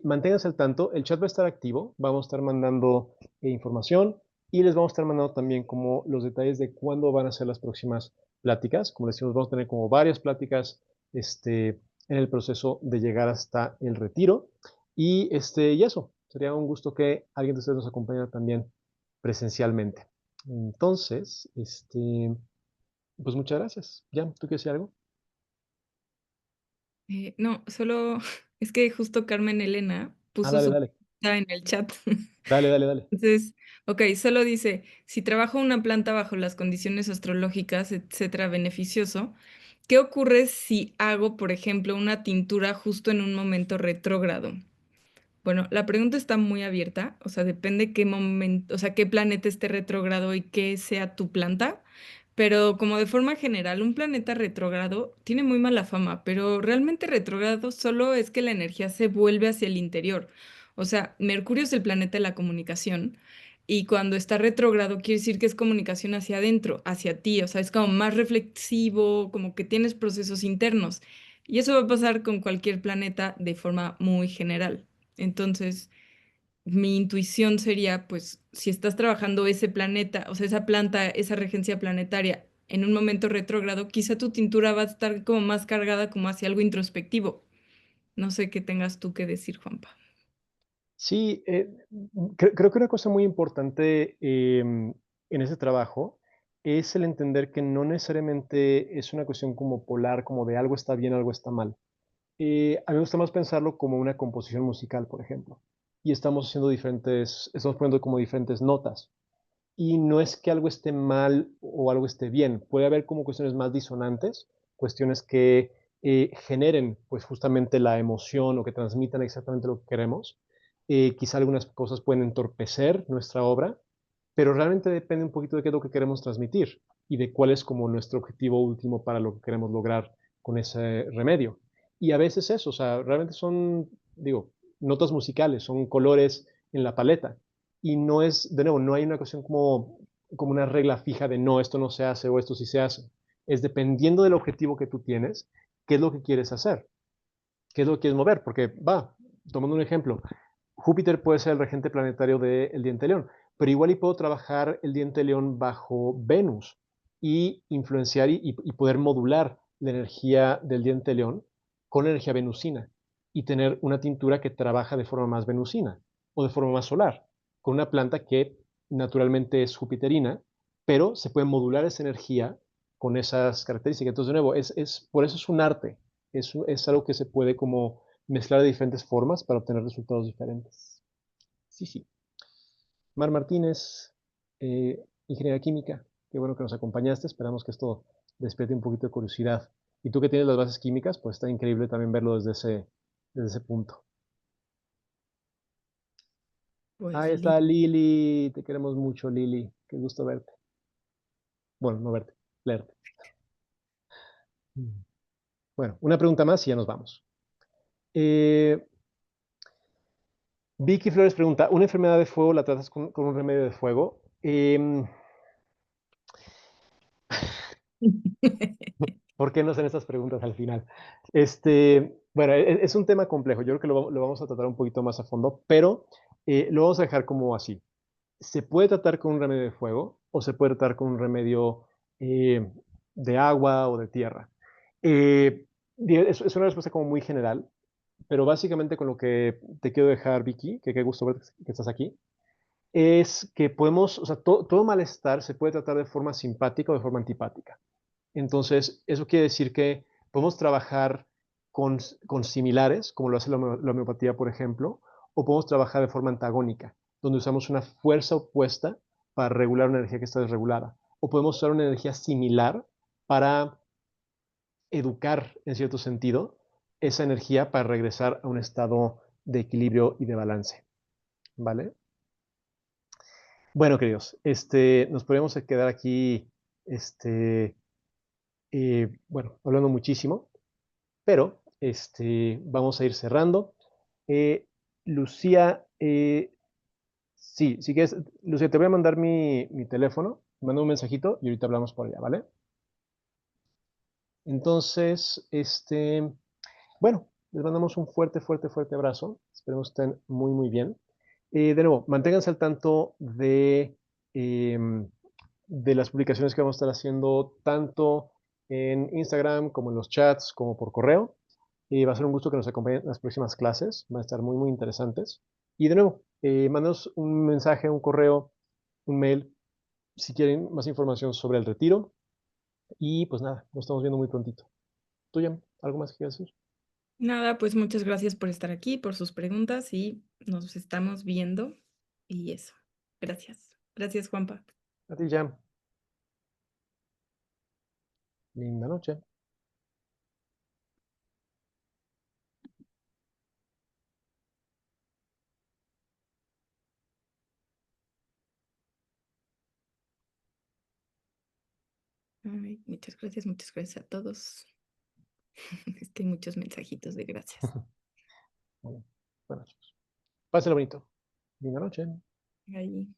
Manténganse al tanto, el chat va a estar activo, vamos a estar mandando información y les vamos a estar mandando también como los detalles de cuándo van a ser las próximas pláticas. Como decimos, vamos a tener como varias pláticas en el proceso de llegar hasta el retiro. Y eso, sería un gusto que alguien de ustedes nos acompañara también presencialmente. Entonces, pues muchas gracias. Ya, ¿tú quieres decir algo? No, solo es que justo Carmen Elena Ah, puso dale, su dale, pregunta en el chat. dale, dale, dale. Entonces, ok, solo dice, si trabajo una planta bajo las condiciones astrológicas, etcétera, beneficioso, ¿qué ocurre si hago, por ejemplo, una tintura justo en un momento retrógrado? Bueno, la pregunta está muy abierta, o sea, depende qué momento, o sea, qué planeta esté retrógrado y qué sea tu planta, pero como de forma general, un planeta retrógrado tiene muy mala fama, pero realmente retrógrado solo es que la energía se vuelve hacia el interior. O sea, Mercurio es el planeta de la comunicación y cuando está retrógrado quiere decir que es comunicación hacia adentro, hacia ti, o sea, es como más reflexivo, como que tienes procesos internos. Y eso va a pasar con cualquier planeta de forma muy general. Entonces, mi intuición sería, pues, si estás trabajando ese planeta, o sea, esa planta, esa regencia planetaria en un momento retrógrado, quizá tu tintura va a estar como más cargada como hacia algo introspectivo. No sé qué tengas tú que decir, Juanpa. Sí, creo que una cosa muy importante en ese trabajo es el entender que no necesariamente es una cuestión como polar, como de algo está bien, algo está mal. A mí me gusta más pensarlo como una composición musical, por ejemplo. Y estamos poniendo como diferentes notas. Y no es que algo esté mal o algo esté bien. Puede haber como cuestiones más disonantes, cuestiones que generen pues justamente la emoción o que transmitan exactamente lo que queremos. Quizá algunas cosas pueden entorpecer nuestra obra, pero realmente depende un poquito de qué es lo que queremos transmitir y de cuál es como nuestro objetivo último para lo que queremos lograr con ese remedio. Y a veces eso, o sea, realmente son, digo, notas musicales, son colores en la paleta. Y no es, de nuevo, no hay una cuestión como una regla fija de no, esto no se hace o esto sí se hace. Es dependiendo del objetivo que tú tienes, qué es lo que quieres hacer, qué es lo que quieres mover, porque va, tomando un ejemplo, Júpiter puede ser el regente planetario del diente león, pero igual y puedo trabajar el diente león bajo Venus y influenciar y poder modular la energía del diente león con la energía venusina y tener una tintura que trabaja de forma más venusina o de forma más solar, con una planta que naturalmente es jupiterina, pero se puede modular esa energía con esas características. Entonces, de nuevo, por eso es un arte, es algo que se puede como mezclar de diferentes formas para obtener resultados diferentes. Sí, sí. Mar Martínez, ingeniera química, qué bueno que nos acompañaste. Esperamos que esto despierte un poquito de curiosidad. Y tú que tienes las bases químicas, pues está increíble también verlo desde ese punto. Pues Ahí está Lili, te queremos mucho, Lili. Qué gusto verte. Bueno, no verte, leerte. Bueno, una pregunta más y ya nos vamos. Eh, Vicky Flores pregunta, ¿una enfermedad de fuego la tratas con un remedio de fuego? ¿Por qué no hacen estas preguntas al final? Bueno, es un tema complejo. Yo creo que lo vamos a tratar un poquito más a fondo, pero lo vamos a dejar como así. Se puede tratar con un remedio de fuego o se puede tratar con un remedio eh, de agua o de tierra. Es una respuesta como muy general, pero básicamente con lo que te quiero dejar, Vicky, que qué gusto ver que estás aquí, es que podemos, o sea, todo malestar se puede tratar de forma simpática o de forma antipática. Entonces, eso quiere decir que podemos trabajar con similares, como lo hace la homeopatía, por ejemplo, o podemos trabajar de forma antagónica, donde usamos una fuerza opuesta para regular una energía que está desregulada. O podemos usar una energía similar para educar, en cierto sentido, esa energía para regresar a un estado de equilibrio y de balance. ¿Vale? Bueno, queridos, nos podríamos quedar aquí, bueno, hablando muchísimo. Pero vamos a ir cerrando. Lucía, sí, si quieres, Lucía, te voy a mandar mi teléfono, te mando un mensajito y ahorita hablamos por allá, ¿vale? Entonces, bueno, les mandamos un fuerte, fuerte, fuerte abrazo. Esperemos que estén muy, muy bien. De nuevo, manténganse al tanto em, de las publicaciones que vamos a estar haciendo tanto en Instagram como en los chats, como por correo. Y va a ser un gusto que nos acompañen en las próximas clases. Van a estar muy, muy interesantes. Y de nuevo, mándanos un mensaje, un correo, un mail, si quieren más información sobre el retiro. Y pues nada, nos estamos viendo muy prontito. ¿Tú, Jan, algo más que quieras decir? nada, pues muchas gracias por estar aquí, por sus preguntas y nos estamos viendo y eso. Gracias. Gracias, Juanpa. A ti, Jan. Linda noche. Ay, muchas gracias a todos. Es que hay muchos mensajitos de gracias. Bueno, buenas noches. Pásenlo bonito. Linda noche. Ahí.